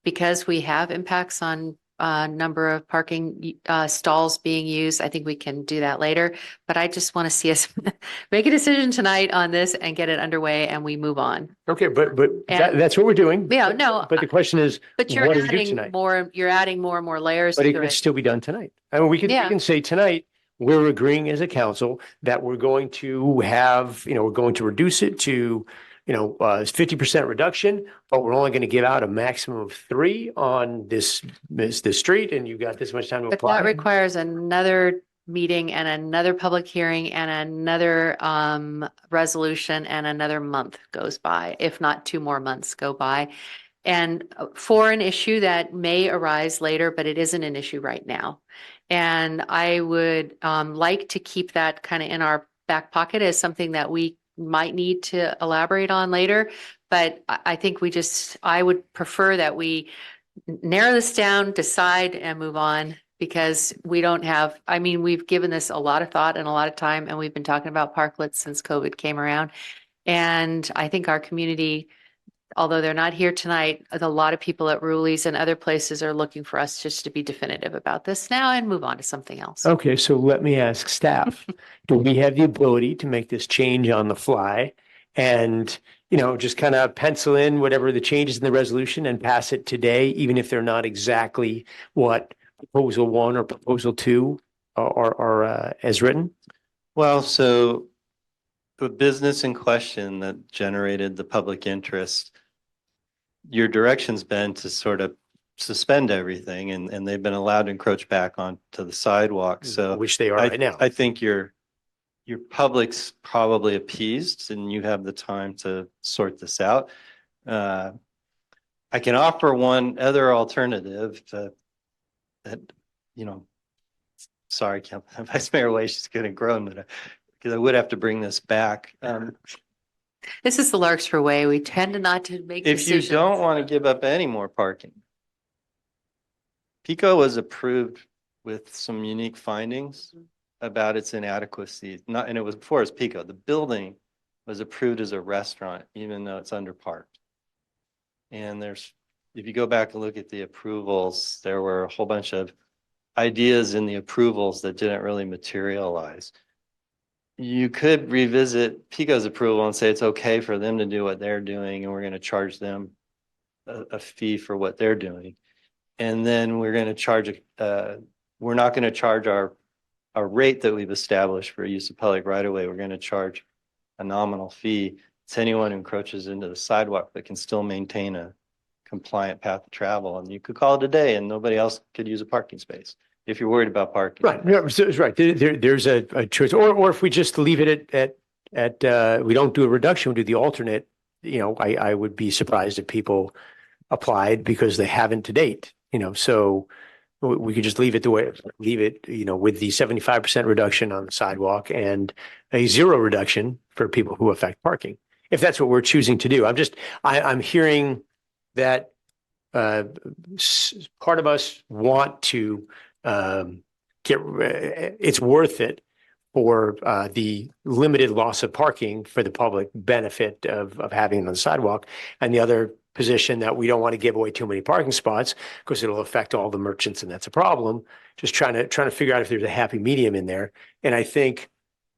because we have impacts on number of parking stalls being used, I think we can do that later. But I just want to see us make a decision tonight on this and get it underway, and we move on. Okay, but that's what we're doing. Yeah, no, But the question is, but you're what do we do adding tonight? more. You're adding more and more layers But it to could it. still be done tonight. I mean, we Yeah. can say tonight, we're agreeing as a council that we're going to have, we're going to reduce it to, 50% reduction, but we're only going to give out a maximum of 3 on this street, and you've got this much time to But apply. that requires another meeting and another public hearing and another resolution, and another month goes by, if not 2 more months go by. And for an issue that may arise later, but it isn't an issue right now. And I would like to keep that kind of in our back pocket as something that we might need to elaborate on later. But I think I would prefer that we narrow this down, decide, and move on, because we don't have, we've given this a lot of thought and a lot of time, and we've been talking about parklets since COVID came around. And I think our community, although they're not here tonight, a lot of people at Ruley's and other places are looking for us just to be definitive about this now and move on to something else. Okay, so let me ask staff, do we have the ability to make this change on the fly and, just kind of pencil in whatever the changes in the resolution and pass it today, even if they're not exactly what proposal 1 or proposal 2 are as written? Well, so the business in question that generated the public interest, your direction's been to sort of suspend everything, and they've been allowed to encroach back onto the sidewalk. So Which they are right now. I think your public's probably appeased, and you have the time to sort this out. I can offer one other alternative that, sorry, Vice Mayor Way, she's going to groan, but because I would have to bring this back. This is the Larkspur way. We tend to not to make If you decisions. don't want to give up any more parking, Pico was approved with some unique findings about its inadequacy. And it was before it's Pico. The building was approved as a restaurant, even though it's underparked. And if you go back and look at the approvals, there were a whole bunch of ideas in the approvals that didn't really materialize. You could revisit Pico's approval and say it's okay for them to do what they're doing, and we're going to charge them a fee for what they're doing. And then we're going to charge, we're not going to charge our rate that we've established for use of public right of way. We're going to charge a nominal fee to anyone who encroaches into the sidewalk but can still maintain a compliant path of travel. And you could call it a day and nobody else could use a parking space if you're worried about parking. Right, yeah, so it's right. There's a choice, or if we just leave it at we don't do a reduction, we do the alternate. I would be surprised if people applied because they haven't to date. So we could just leave it with the 75% reduction on the sidewalk and a 0 reduction for people who affect parking, if that's what we're choosing to do. I'm hearing that part of us want to it's worth it for the limited loss of parking for the public benefit of having it on the sidewalk. And the other position that we don't want to give away too many parking spots because it'll affect all the merchants and that's a problem. Just trying to figure out if there's a happy medium in there. And I think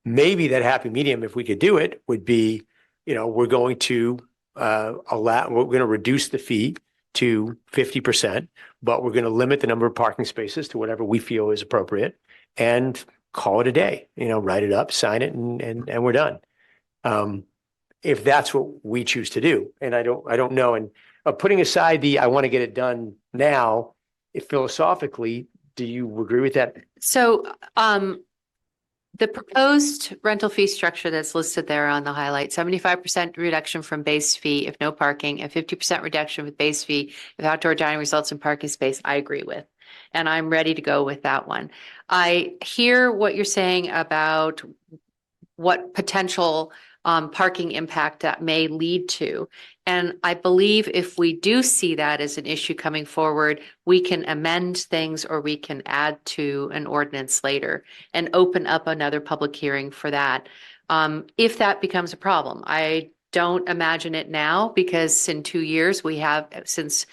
maybe that happy medium, if we could do it, would be, we're going to we're going to reduce the fee to 50%, but we're going to limit the number of parking spaces to whatever we feel is appropriate and call it a day, write it up, sign it, and we're done. If that's what we choose to do. And I don't know. And putting aside I want to get it done now, if philosophically, do you agree with that? So, the proposed rental fee structure that's listed there on the highlight, 75% reduction from base fee if no parking, and 50% reduction with base fee if outdoor dining results in parking space, I agree with. And I'm ready to go with that one. I hear what you're saying about what potential parking impact that may lead to. And I believe if we do see that as an issue coming forward, we can amend things or we can add to an ordinance later and open up another public hearing for that. If that becomes a problem, I don't imagine it now because in 2 years since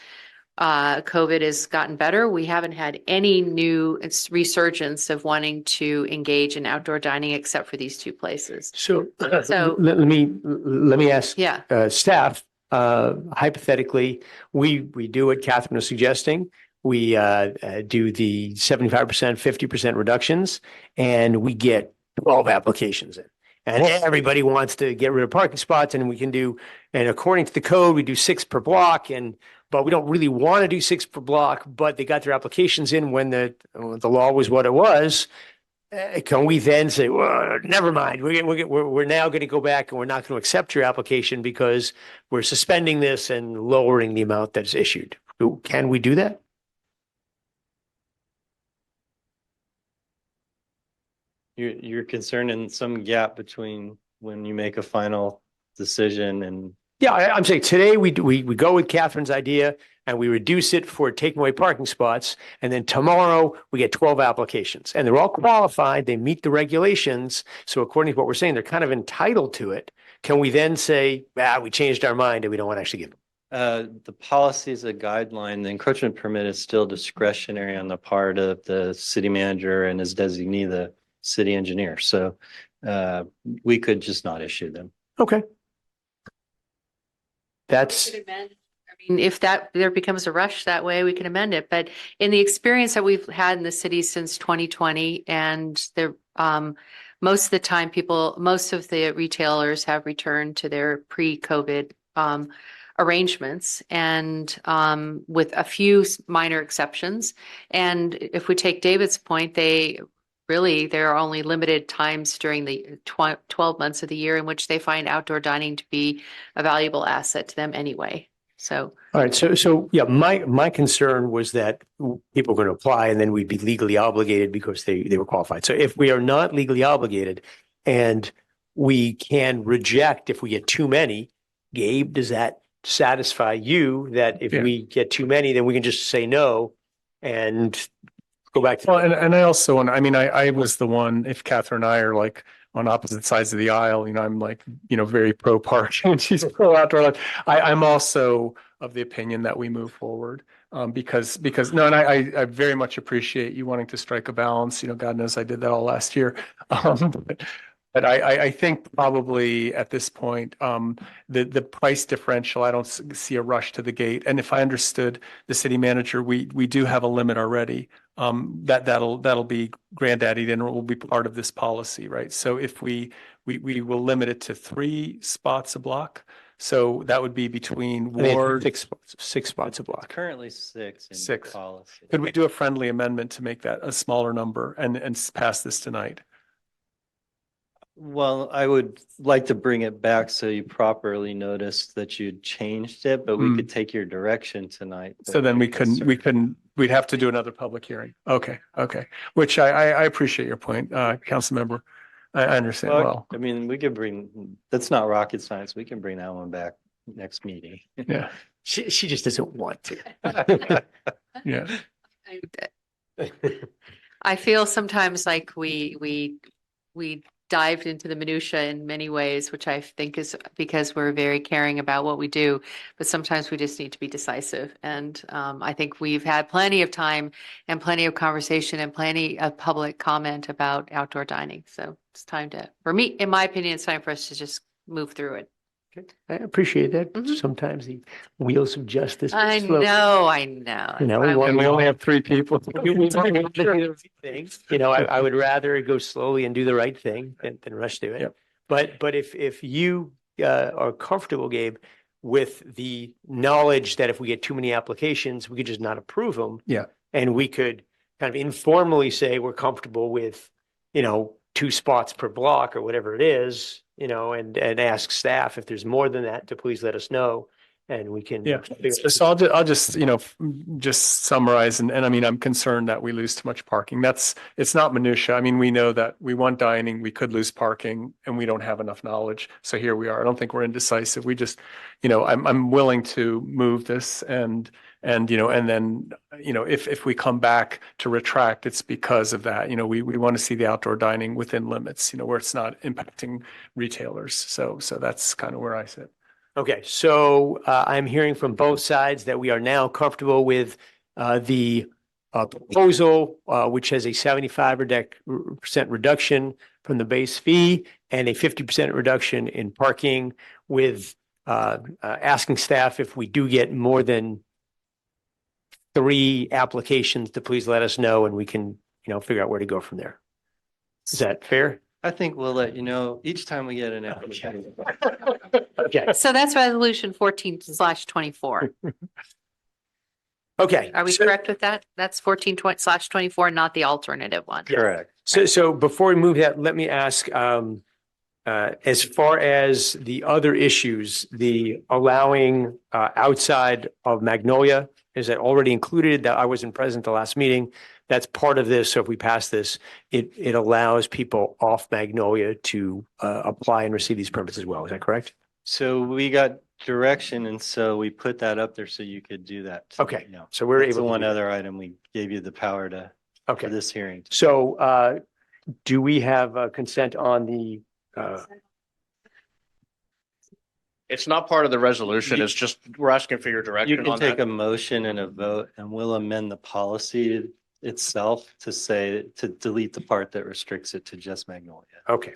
COVID has gotten better, we haven't had any new resurgence of wanting to engage in outdoor dining except for these two places. So, So- let me ask Yeah. staff, hypothetically, we do what Catherine was suggesting. We do the 75%, 50% reductions, and we get 12 applications in. And everybody wants to get rid of parking spots, and and according to the code, we do 6 per block, but we don't really want to do 6 per block, but they got their applications in when the law was what it was. Can we then say, well, never mind, we're now going to go back and we're not going to accept your application because we're suspending this and lowering the amount that's issued? Can we do that? You're concerned in some gap between when you make a final decision and. Yeah, I'm saying today we go with Catherine's idea and we reduce it for taking away parking spots. And then tomorrow we get 12 applications and they're all qualified. They meet the regulations. So according to what we're saying, they're kind of entitled to it. Can we then say, we changed our mind and we don't want to actually give them? The policy is a guideline. The encroachment permit is still discretionary on the part of the city manager and his designee, the city engineer. So we could just not issue them. Okay. That's. If there becomes a rush that way, we can amend it. But in the experience that we've had in the city since 2020, and most of the time most of the retailers have returned to their pre-COVID arrangements and with a few minor exceptions. And if we take David's point, there are only limited times during the 12 months of the year in which they find outdoor dining to be a valuable asset to them anyway. So. All right. So yeah, my concern was that people are going to apply and then we'd be legally obligated because they were qualified. So if we are not legally obligated and we can reject if we get too many, Gabe, does that satisfy you that if we get too many, then we can just say no and go back to. Well, and I also want, I was the one, if Catherine and I are like on opposite sides of the aisle, I'm like, very pro parking and she's pro outdoor. I'm also of the opinion that we move forward because no, and I very much appreciate you wanting to strike a balance. God knows I did that all last year. But I think probably at this point, the price differential, I don't see a rush to the gate. And if I understood the city manager, we do have a limit already. That'll be granddaddied and it will be part of this policy, right? So if we will limit it to 3 spots a block. So that would be between ward. 6 spots a block. Currently 6 in 6. policy. Could we do a friendly amendment to make that a smaller number and pass this tonight? Well, I would like to bring it back so you properly noticed that you'd changed it, but we could take your direction tonight. So then we'd have to do another public hearing. Okay. Which I appreciate your point, council member. I understand well. That's not rocket science. We can bring that one back next meeting. Yeah. She just doesn't want to. Yeah. I feel sometimes like we dived into the minutia in many ways, which I think is because we're very caring about what we do. But sometimes we just need to be decisive. And I think we've had plenty of time and plenty of conversation and plenty of public comment about outdoor dining. So it's time to, for me, in my opinion, it's time for us to just move through it. I appreciate that. Mhm. Sometimes the wheels of justice. I slow. know. You know, That's we why want- And we only have 3 people. We want to do the right thing. You know, I would rather go slowly and do the right thing than rush to it. Yep. But if you are comfortable, Gabe, with the knowledge that if we get too many applications, we could just not approve them. Yeah. And we could kind of informally say we're comfortable with, 2 spots per block or whatever it is, and ask staff if there's more than that to please let us know. And we can. Yeah. So I'll just, just summarize. And I mean, I'm concerned that we lose too much parking. It's not minutia. I mean, we know that we want dining, we could lose parking and we don't have enough knowledge. So here we are. I don't think we're indecisive. We just, I'm willing to move this and then, if we come back to retract, it's because of that. We want to see the outdoor dining within limits, where it's not impacting retailers. So that's kind of where I sit. Okay, so I'm hearing from both sides that we are now comfortable with the proposal, which has a 75% reduction from the base fee and a 50% reduction in parking, with asking staff if we do get more than 3 applications to please let us know and we can, figure out where to go from there. Is that fair? I think we'll let you know each time we get an application. Okay, So that's resolution 14/24. okay. Are we So- correct with that? That's 14/24, not the alternative one. Correct. So before we move that, let me ask, as far as the other issues, the allowing outside of Magnolia, is that already included? That I wasn't present the last meeting. That's part of this. So if we pass this, it allows people off Magnolia to apply and receive these permits as well. Is that correct? So we got direction and so we put that up there so you could do that. Okay. You know, So we're that's the able to one do that. other item we gave you the power to, for Okay. this hearing. So do we have consent on the, It's not part of the resolution. You- It's just, we're asking for your You direction can on take that. a motion and a vote and we'll amend the policy itself to say, to delete the part that restricts it to just Magnolia. okay.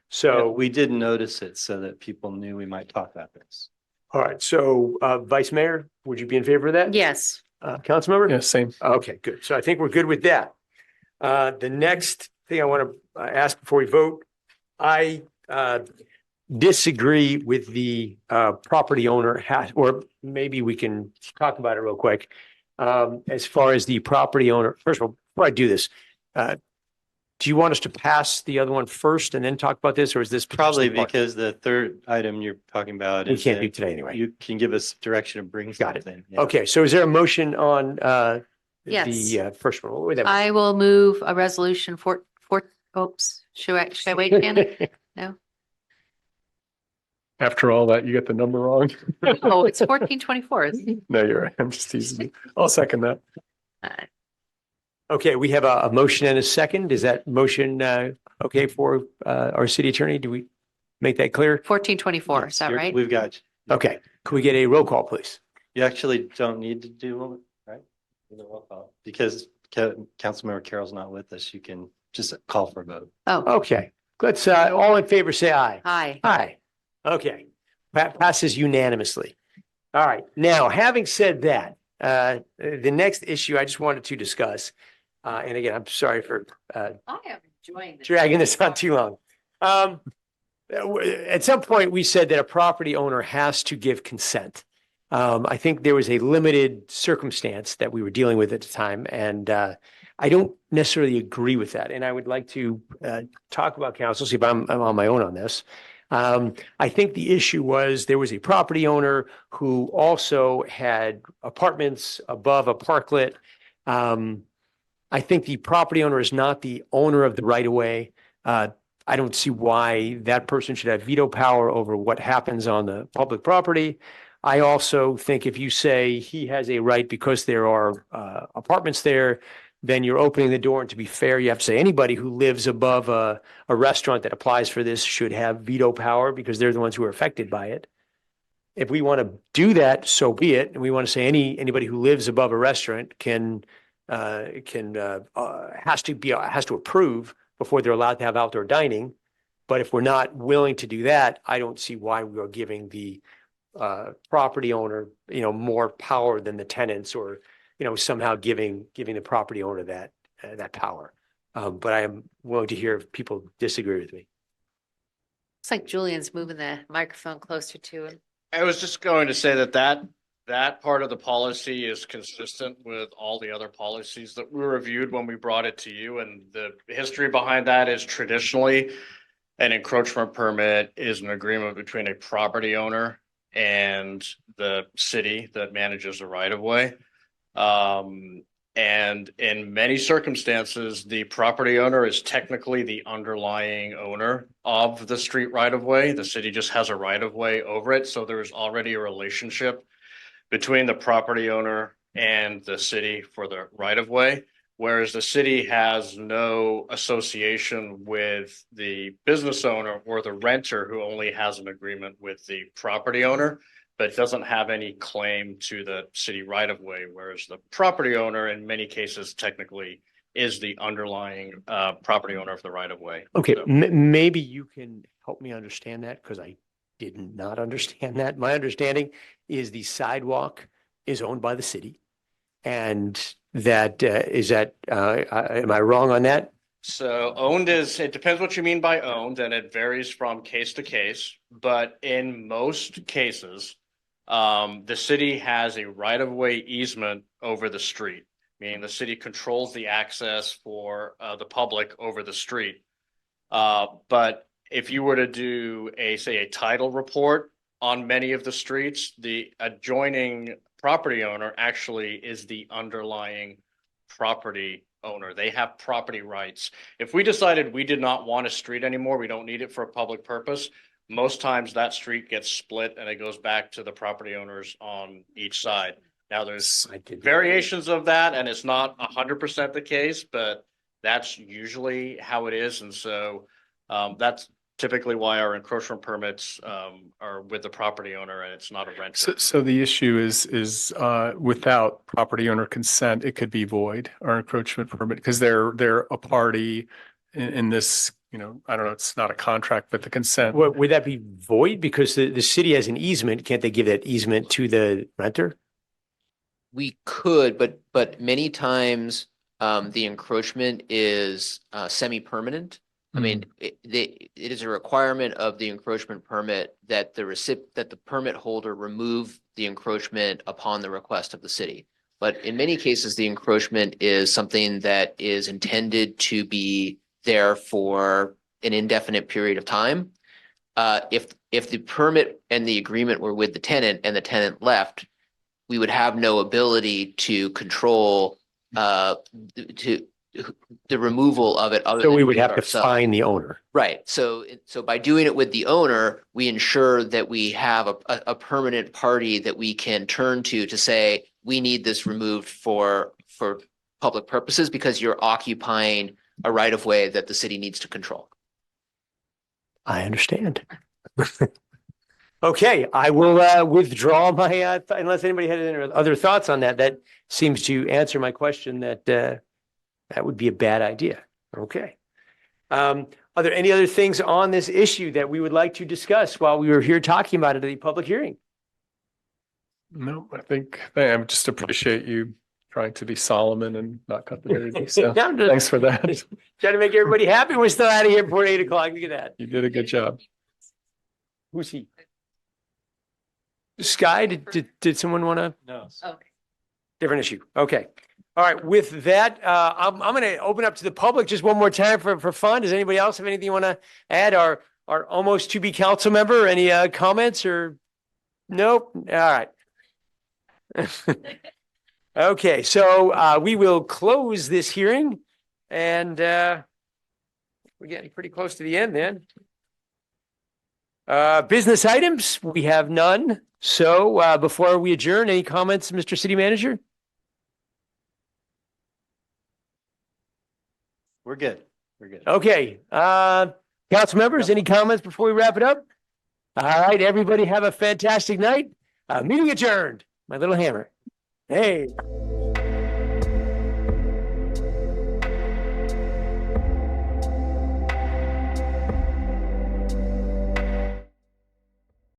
So So, we did notice it so that people knew we might talk about this. all right. So Vice Mayor, would you be in favor of that? Yes. Councilmember? Yeah, same. Okay, good. So I think we're good with that. The next thing I want to ask before we vote, I disagree with the property owner has, or maybe we can talk about it real quick. As far as the property owner, first of all, before I do this, do you want us to pass the other one first and then talk about this, or is this Probably part- because the third item you're talking about we is can't do that today anyway? you can give us direction to bring Got it. something. Yeah. Okay, so is there a motion on Yes. the first one? What would that I will move a resolution oops, should I wait, Janet? After all that, you got the number wrong. Oh, it's 14/24. No, you're right. I'm just teasing you. I'll second that. Okay, we have a motion and a second. Is that motion okay for our city attorney? Do we make that clear? 14/24, is Yes, that you're- right? We've got, you. Okay, can we get a roll call, please? You actually don't need to do one, right? Do the roll call. Because Councilmember Carroll's not with us, you can just call for a vote. Oh, Okay, let's all in favor say aye. hi. Aye. Okay, passes unanimously. All right, now, having said that, the next issue I just wanted to discuss, and again, I'm sorry for I am enjoying this. dragging this on too long. At some point, we said that a property owner has to give consent. I think there was a limited circumstance that we were dealing with at the time, and I don't necessarily agree with that. And I would like to talk about council, see if I'm on my own on this. I think the issue was there was a property owner who also had apartments above a parklet. I think the property owner is not the owner of the right of way. I don't see why that person should have veto power over what happens on the public property. I also think if you say he has a right because there are apartments there, then you're opening the door. And to be fair, you have to say anybody who lives above a restaurant that applies for this should have veto power because they're the ones who are affected by it. If we want to do that, so be it. And we want to say anybody who lives above a restaurant has to approve before they're allowed to have outdoor dining. But if we're not willing to do that, I don't see why we are giving the property owner, more power than the tenants, or somehow giving the property owner that power. But I am willing to hear if people disagree with me. Looks like Julian's moving the microphone closer to him. I was just going to say that part of the policy is consistent with all the other policies that we reviewed when we brought it to you. And the history behind that is traditionally an encroachment permit is an agreement between a property owner and the city that manages the right of way. And in many circumstances, the property owner is technically the underlying owner of the street right of way. The city just has a right of way over it. So there's already a relationship between the property owner and the city for the right of way. Whereas the city has no association with the business owner or the renter, who only has an agreement with the property owner, but doesn't have any claim to the city right of way. Whereas the property owner, in many cases, technically is the underlying property owner of the right of way. Okay, So, maybe you can help me understand that, because I did not understand that. My understanding is the sidewalk is owned by the city, and that am I wrong on that? So owned it depends what you mean by owned, and it varies from case to case. But in most cases, the city has a right of way easement over the street, meaning the city controls the access for the public over the street. But if you were to do a title report on many of the streets, the adjoining property owner actually is the underlying property owner. They have property rights. If we decided we did not want a street anymore, we don't need it for a public purpose, most times that street gets split and it goes back to the property owners on each side. Now there's variations of that, and it's not 100% the case, but that's usually how it is. And so that's typically why our encroachment permits are with the property owner, and it's not a renter. So the issue is without property owner consent, it could be void, our encroachment permit, because they're a party in this, I don't know, it's not a contract, but the consent. Would that be void because the city has an easement? Can't they give that easement to the renter? We could, but many times the encroachment is semi-permanent. I mean, it is a requirement of the encroachment permit that the permit holder remove the encroachment upon the request of the city. But in many cases, the encroachment is something that is intended to be there for an indefinite period of time. If the permit and the agreement were with the tenant and the tenant left, we would have no ability to control the removal of it. So we would have to fine the owner. Right. So by doing it with the owner, we ensure that we have a permanent party that we can turn to say, we need this removed for public purposes because you're occupying a right of way that the city needs to control. I understand. Okay, I will withdraw my, unless anybody had any other thoughts on that. That seems to answer my question that would be a bad idea. Okay. Are there any other things on this issue that we would like to discuss while we were here talking about it at the public hearing? No, I just appreciate you trying to be Solomon and not cut the hair. So thanks for that. Trying to make everybody happy. We're still out of here before 8 o'clock. Look at that. You did a good job. Who's he? Sky, did someone want to? No. Okay. Different issue. Okay. All right. With that, I'm going to open up to the public just one more time for fun. Does anybody else have anything you want to add? Our almost to be council member, any comments or? Nope. All right. Okay. So we will close this hearing, and we're getting pretty close to the end then. Business items, we have none. So before we adjourn, any comments, Mr. City Manager? We're good. We're good. Okay, council members, any comments before we wrap it up? All right, everybody have a fantastic night. Meeting adjourned. My little hammer. Hey.